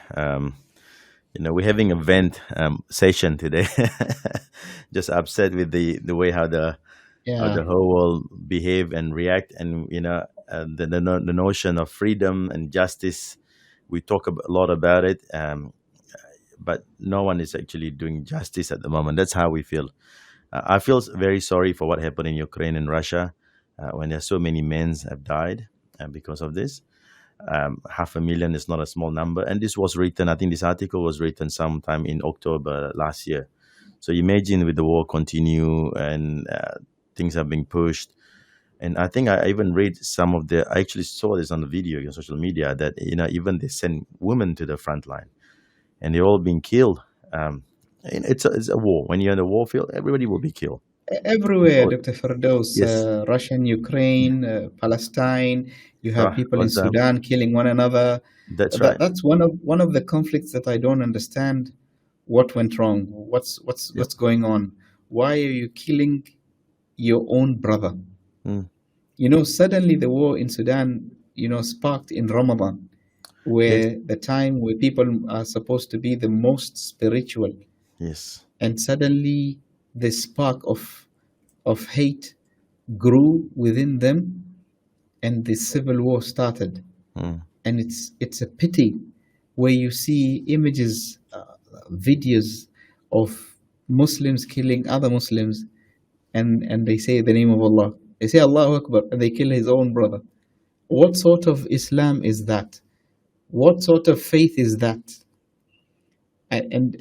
[SPEAKER 1] We're having a vent session today. Just upset with the way how
[SPEAKER 2] Yeah,
[SPEAKER 1] the whole world behave and react, and the notion of freedom and justice. We talk a lot about it, but no one is actually doing justice at the moment. That's how we feel. I feel very sorry for what happened in Ukraine and Russia, when there's so many men have died because of this. 500,000 is not a small number, and this was written. I think this article was written sometime in October last year. So imagine with the war continue and things are being pushed. And I think I even read some of the. I actually saw this on the video on social media that even they send women to the front line, and they're all being killed. And it's a war. When you're in the war field, everybody will be killed. It's
[SPEAKER 2] everywhere,
[SPEAKER 1] all,
[SPEAKER 2] Dr. Firdaus,
[SPEAKER 1] yes,
[SPEAKER 2] Russia and Ukraine, Palestine. You have
[SPEAKER 1] ah,
[SPEAKER 2] people in
[SPEAKER 1] Gaza.
[SPEAKER 2] Sudan killing one another.
[SPEAKER 1] That's right.
[SPEAKER 2] That's one of the conflicts that I don't understand. What went wrong?
[SPEAKER 1] Yep.
[SPEAKER 2] What's going on? Why are you killing your own brother?
[SPEAKER 1] Mm.
[SPEAKER 2] Suddenly the war in Sudan, sparked in Ramadan,
[SPEAKER 1] Yes.
[SPEAKER 2] where the time where people are supposed to be the most spiritual,
[SPEAKER 1] Yes.
[SPEAKER 2] and suddenly the spark of hate grew within them, and the civil war started.
[SPEAKER 1] Mm.
[SPEAKER 2] And it's a pity where you see images, videos of Muslims killing other Muslims, and they say the name of Allah. They say Allahu Akbar, and they kill his own brother. What sort of Islam is that? What sort of faith is that? And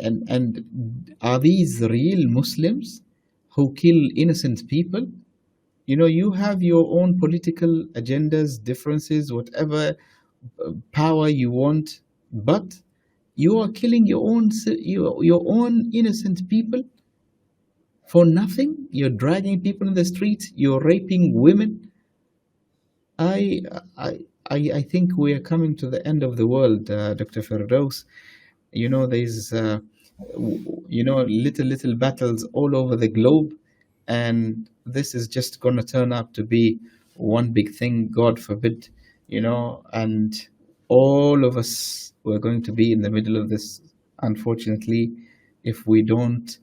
[SPEAKER 2] are these real Muslims who kill innocent people? You have your own political agendas, differences, whatever power you want, but you are killing your own innocent people for nothing. You're dragging people in the streets. You're raping women. I I think we are coming to the end of the world, Dr. Firdaus. There's little battles all over the globe, and this is just going to turn out to be one big thing, God forbid. And all of us we're going to be in the middle of this, unfortunately, if we don't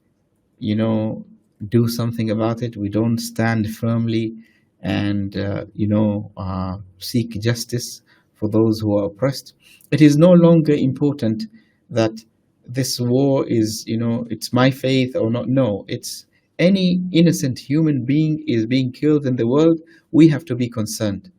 [SPEAKER 2] you know, do something about it. We don't stand firmly and, seek justice for those who are oppressed. It is no longer important that this war is, it's my faith or not. No, it's any innocent human being is being killed in the world. We have to be concerned.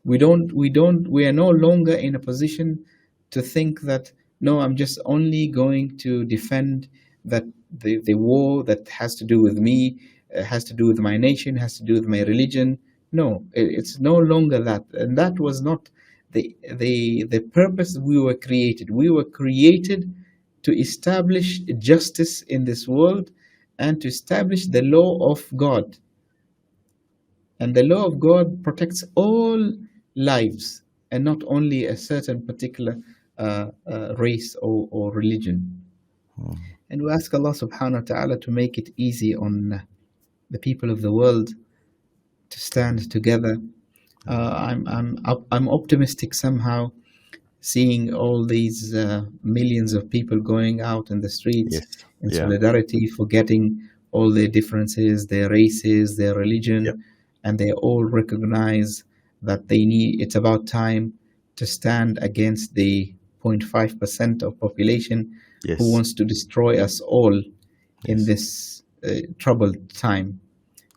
[SPEAKER 2] We are no longer in a position to think that, no, I'm just only going to defend that the war that has to do with me, has to do with my nation, has to do with my religion. No, it's no longer that. And that was not the purpose we were created. We were created to establish justice in this world and to establish the law of God. And the law of God protects all lives, and not only a certain particular race or religion.
[SPEAKER 1] Mm.
[SPEAKER 2] And we ask Allah subhanahu wa ta'ala to make it easy on the people of the world to stand together. I'm optimistic somehow, seeing all these millions of people going out in the streets
[SPEAKER 1] Yes.
[SPEAKER 2] in
[SPEAKER 1] Yeah.
[SPEAKER 2] solidarity, forgetting all their differences, their races, their
[SPEAKER 1] Yep.
[SPEAKER 2] religion, and they all recognize that it's about time to stand against the 0.5% of population who
[SPEAKER 1] Yes.
[SPEAKER 2] wants to destroy us all in
[SPEAKER 1] Yes.
[SPEAKER 2] this troubled time.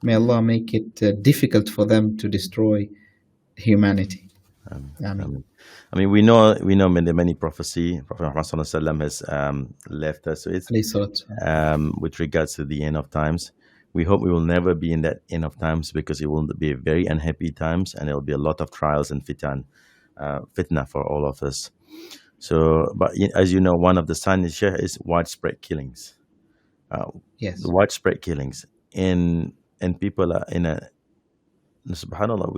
[SPEAKER 2] May Allah make it difficult for them to destroy humanity. Ameen.
[SPEAKER 1] I mean, we know many prophecy. Prophet Muhammad Sallallahu Alaihi Wasallam has left us with
[SPEAKER 2] Alayhi salatu.
[SPEAKER 1] with regards to the end of times. We hope we will never be in that end of times, because it will be very unhappy times, and there will be a lot of trials and fitna for all of us. So, but as you know, one of the signs here is widespread killings. Uh, the
[SPEAKER 2] Yes.
[SPEAKER 1] widespread killings, and people are in a, subhanallah,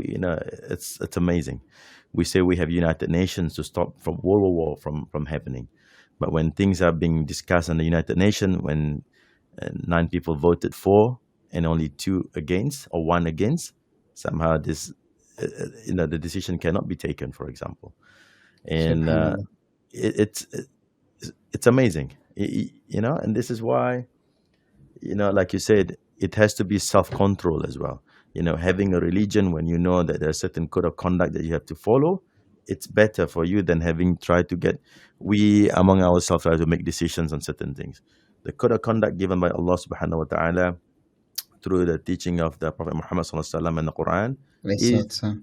[SPEAKER 1] it's amazing. We say we have United Nations to stop from World War from happening, but when things are being discussed in the United Nations, when nine people voted for and only two against, or one against, somehow this the decision cannot be taken, for example. And
[SPEAKER 2] Subhanallah.
[SPEAKER 1] it, it's it's amazing. And this is why, like you said, it has to be self-control as well. Having a religion, when you know that there's a certain code of conduct that you have to follow, it's better for you than having tried to get, we among ourselves try to make decisions on certain things. The code of conduct given by Allah subhanahu wa ta'ala through the teaching of the Prophet Muhammad sallallahu alaihi wasallam and the Quran
[SPEAKER 2] Alayhi
[SPEAKER 1] is
[SPEAKER 2] salatu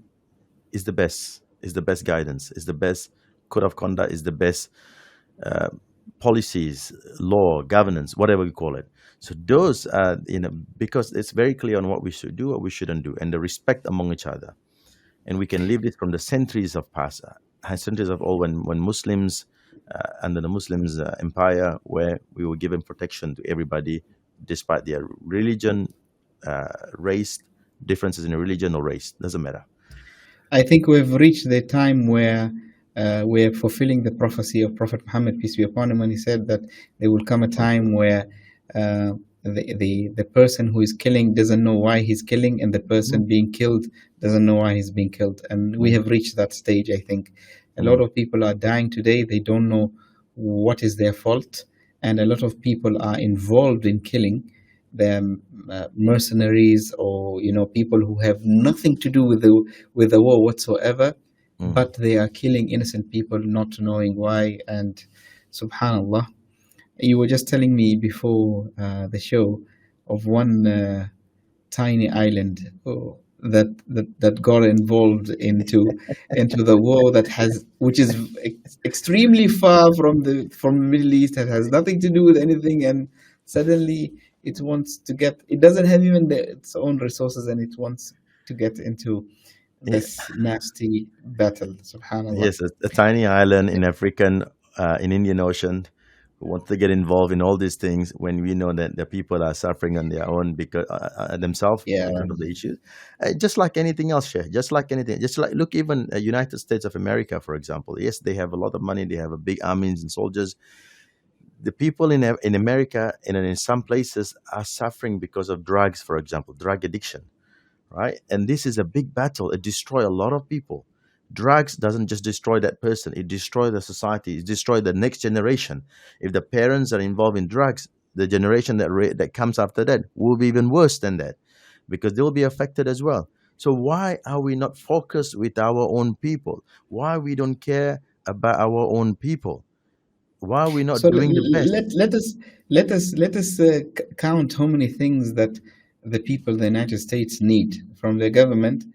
[SPEAKER 2] wassalam.
[SPEAKER 1] the best guidance, is the best code of conduct, is the best uh, policies, law, governance, whatever we call it. So those are, because it's very clear on what we should do, what we shouldn't do, and the respect among each other. And we can leave this from the centuries of past, centuries of old, when Muslims, under the Muslims empire, where we were given protection to everybody, despite their religion, race, differences in religion or race, doesn't matter.
[SPEAKER 2] I think we've reached the time where we're fulfilling the prophecy of Prophet Muhammad, peace be upon him, when he said that there will come a time where the person who is killing doesn't know why he's killing, and the person
[SPEAKER 1] Mm,
[SPEAKER 2] being killed doesn't know why he's being killed. And we
[SPEAKER 1] mm,
[SPEAKER 2] have reached that stage, I think. A lot
[SPEAKER 1] mm,
[SPEAKER 2] of people are dying today, they don't know what is their fault, and a lot of people are involved in killing. They're mercenaries, or people who have nothing to do with the war whatsoever,
[SPEAKER 1] mm.
[SPEAKER 2] but they are killing innocent people not knowing why. And subhanallah, you were just telling me before the show of one tiny island, that got involved into the war, that has which is extremely far from the Middle East, that has nothing to do with anything, and suddenly it doesn't have even its own resources, and it wants to get into
[SPEAKER 1] Yeah.
[SPEAKER 2] this nasty battle. Subhanallah.
[SPEAKER 1] Yes, a tiny island in in Indian Ocean, who wants to get involved in all these things when we know that the people are suffering on their own, because themselves,
[SPEAKER 2] Yeah.
[SPEAKER 1] because of the issues. Just like anything else, Sheikh. Just like anything. Just like, look, even United States of America, for example. Yes, they have a lot of money. They have a big armies and soldiers. The people in America and in some places are suffering because of drugs, for example, drug addiction, right? And this is a big battle. It destroys a lot of people. Drugs doesn't just destroy that person; it destroys the society. It destroys the next generation. If the parents are involved in drugs, the generation that comes after that will be even worse than that, because they will be affected as well. So why are we not focused with our own people? Why we don't care about our own people? Why are we
[SPEAKER 2] So
[SPEAKER 1] not doing the best?
[SPEAKER 2] let us count how many things that the people of the United States need from their government,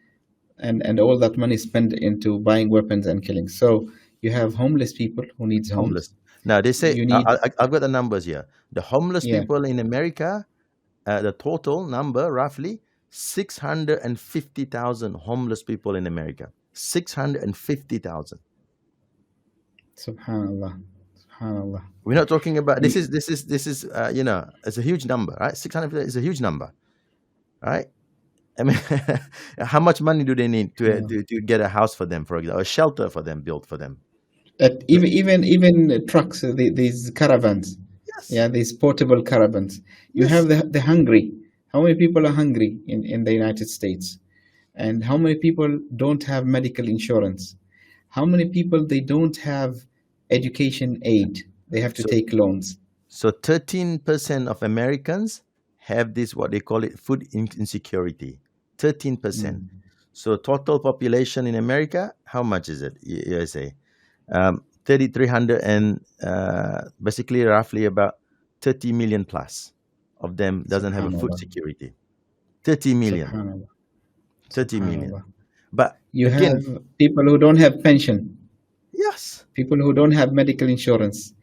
[SPEAKER 2] and all that money spent into buying weapons and killing. So you have homeless people who needs homes.
[SPEAKER 1] Homeless. Now they say,
[SPEAKER 2] You need,
[SPEAKER 1] I've got the numbers here. The homeless
[SPEAKER 2] yeah,
[SPEAKER 1] people in America, the total number roughly 650,000 homeless people in America. 650,000.
[SPEAKER 2] subhanallah, subhanallah.
[SPEAKER 1] We're not talking about,
[SPEAKER 2] You,
[SPEAKER 1] this is it's a huge number, right? 600 is a huge number, right? I mean, how much money do they need to get a house for them, for example, a shelter for them, built for them?
[SPEAKER 2] even trucks, these caravans,
[SPEAKER 1] Yes,
[SPEAKER 2] yeah, these portable caravans. You have
[SPEAKER 1] yes.
[SPEAKER 2] the hungry. How many people are hungry in the United States? And how many people don't have medical insurance? How many people they don't have education aid? They have to
[SPEAKER 1] So
[SPEAKER 2] take loans.
[SPEAKER 1] So 13% of Americans have this, what they call it, food insecurity. 13%.
[SPEAKER 2] Mm,
[SPEAKER 1] So total population in America, how much is it? USA. 3,300, and basically roughly about 30 million plus of them doesn't have a food
[SPEAKER 2] subhanallah,
[SPEAKER 1] security. 30 million.
[SPEAKER 2] subhanallah,
[SPEAKER 1] 30 million.
[SPEAKER 2] subhanallah.
[SPEAKER 1] But
[SPEAKER 2] You have
[SPEAKER 1] again,
[SPEAKER 2] people who don't have pension,
[SPEAKER 1] yes.
[SPEAKER 2] people who don't have medical insurance,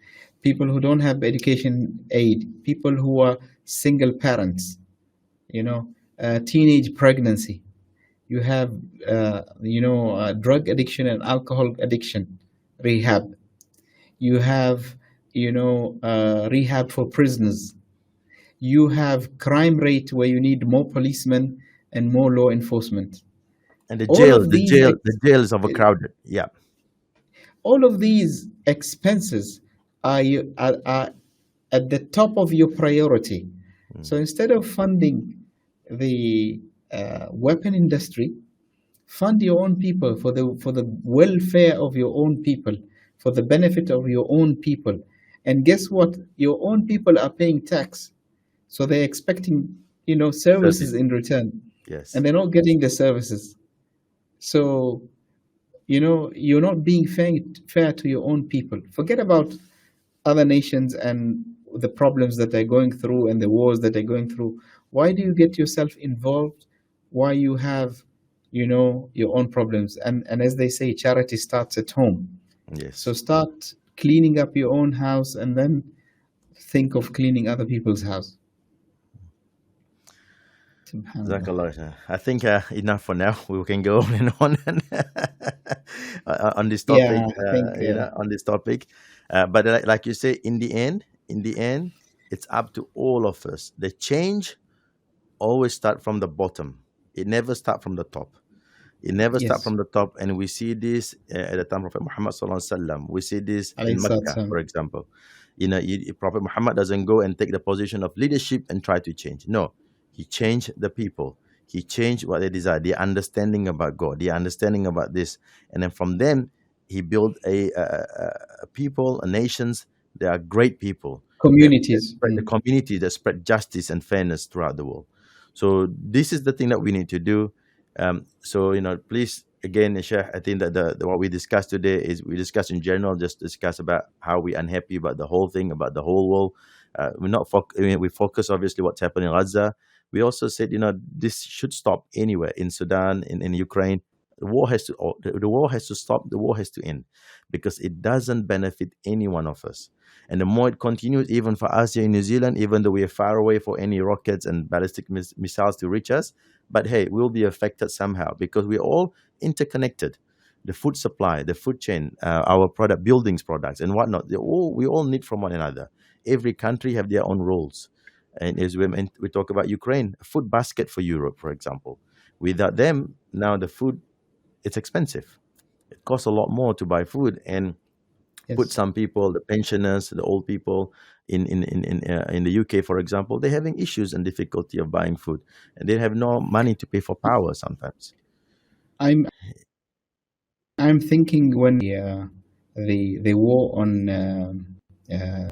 [SPEAKER 2] people who don't have education aid, people who are single parents. you know, teenage pregnancy. You have, drug addiction and alcohol addiction rehab. You have, rehab for prisoners. You have crime rate where you need more policemen and more law enforcement.
[SPEAKER 1] And the
[SPEAKER 2] All
[SPEAKER 1] jail,
[SPEAKER 2] of these
[SPEAKER 1] the jail is overcrowded. Yeah.
[SPEAKER 2] all of these expenses are at the top of your priority.
[SPEAKER 1] Mm.
[SPEAKER 2] So instead of funding the weapon industry, fund your own people for the welfare of your own people, for the benefit of your own people. And guess what? Your own people are paying tax, so they're expecting, services
[SPEAKER 1] Service.
[SPEAKER 2] in return,
[SPEAKER 1] Yes.
[SPEAKER 2] and they're not getting the services. So, you're not being fair to your own people. Forget about other nations and the problems that they're going through and the wars that they're going through. Why do you get yourself involved? Why you have, your own problems? And as they say, charity starts at home. So
[SPEAKER 1] Yes.
[SPEAKER 2] start cleaning up your own house and then think of cleaning other people's house. Subhanallah.
[SPEAKER 1] Jazakallah. I think enough for now. We can go on and on on this
[SPEAKER 2] Yeah,
[SPEAKER 1] topic.
[SPEAKER 2] I think
[SPEAKER 1] On this topic, but like you say, in the end, it's up to all of us. The change always start from the bottom. It never start from the top. It never start
[SPEAKER 2] yes.
[SPEAKER 1] from the top, and we see this at the time of Prophet Muhammad sallallahu alaihi wasallam. We see this in
[SPEAKER 2] Alayhi
[SPEAKER 1] Mecca,
[SPEAKER 2] salam.
[SPEAKER 1] for example. Prophet Muhammad doesn't go and take the position of leadership and try to change. No, he changed the people. He changed what they desire, the understanding about God, the understanding about this, and then from them, he built a people, a nations. They are great people that
[SPEAKER 2] Communities.
[SPEAKER 1] spread the community, that spread justice and fairness throughout the world. So this is the thing that we need to do. So please again, Sheikh, I think that what we discussed today is we discuss in general, just discuss about how we unhappy about the whole thing, about the whole world. We're not we focus obviously what's happening in Gaza. We also said this should stop anywhere in Sudan, in Ukraine. The war has to stop. The war has to end because it doesn't benefit any one of us. And the more it continues, even for us here in New Zealand, even though we are far away for any rockets and ballistic missiles to reach us, but hey, we'll be affected somehow because we're all interconnected. The food supply, the food chain, our product, buildings, products, and whatnot. We all need from one another. Every country have their own roles. And as we talk about Ukraine, a food basket for Europe, for example. Without them, now the food it's expensive. It costs a lot more to buy food, and put
[SPEAKER 2] Yes.
[SPEAKER 1] some people, the pensioners, the old people in the UK, for example, they're having issues and difficulty of buying food, and they have no money to pay for power sometimes.
[SPEAKER 2] I'm I'm thinking when the war on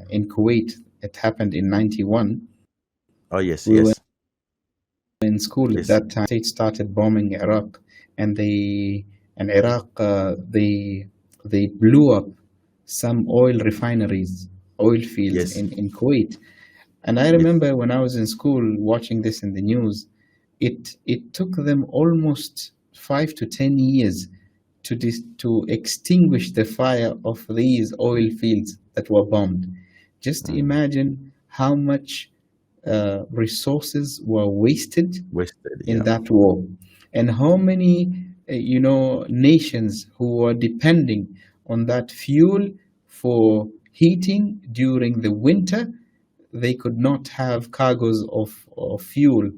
[SPEAKER 2] in Kuwait, it happened in '91.
[SPEAKER 1] Oh yes,
[SPEAKER 2] We were
[SPEAKER 1] yes,
[SPEAKER 2] in school at
[SPEAKER 1] please,
[SPEAKER 2] that time. States started bombing Iraq, and Iraq they blew up some oil refineries, oil fields
[SPEAKER 1] yes,
[SPEAKER 2] in Kuwait. And I
[SPEAKER 1] yes,
[SPEAKER 2] remember when I was in school watching this in the news, it took them almost 5 to 10 years to extinguish the fire of these oil fields that were bombed. Just
[SPEAKER 1] mm,
[SPEAKER 2] imagine how much resources were wasted
[SPEAKER 1] wasted,
[SPEAKER 2] in
[SPEAKER 1] yeah,
[SPEAKER 2] that war, and how many nations who were depending on that fuel for heating during the winter, they could not have cargoes of fuel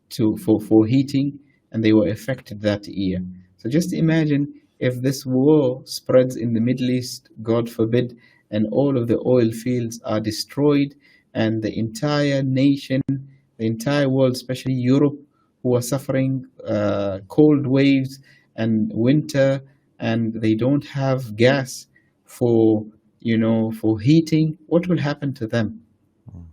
[SPEAKER 2] for heating, and they were affected that year. So just imagine if this war spreads in the Middle East, God forbid, and all of the oil fields are destroyed, and the entire nation, the entire world, especially Europe, who are suffering cold waves and winter, and they don't have gas for for heating. What will happen to them?
[SPEAKER 1] mm,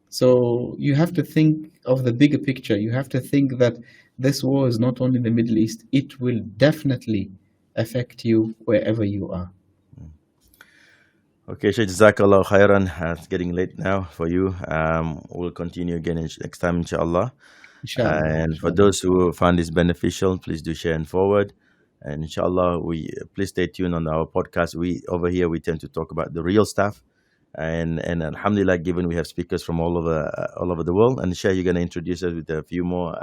[SPEAKER 2] So you have to think of the bigger picture. You have to think that this war is not only in the Middle East, it will definitely affect you wherever you are.
[SPEAKER 1] mm. Okay, Sheikh, Jazakallah khairan. It's getting late now for you. We'll continue again next time, inshallah.
[SPEAKER 2] Inshallah,
[SPEAKER 1] And for
[SPEAKER 2] inshallah.
[SPEAKER 1] those who found this beneficial, please do share and forward. And inshallah, we please stay tuned on our podcast. We over here we tend to talk about the real stuff. And alhamdulillah, given we have speakers from all over the world, and Shah, you're going to introduce us with a few more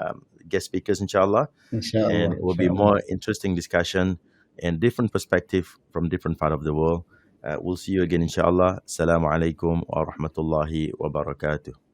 [SPEAKER 1] guest speakers, inshallah, and
[SPEAKER 2] Inshallah,
[SPEAKER 1] it will be
[SPEAKER 2] inshallah.
[SPEAKER 1] more interesting discussion and different perspective from different part of the world. We'll see you again, inshallah. Assalamu alaikum wa rahmatullahi wa barakatuh.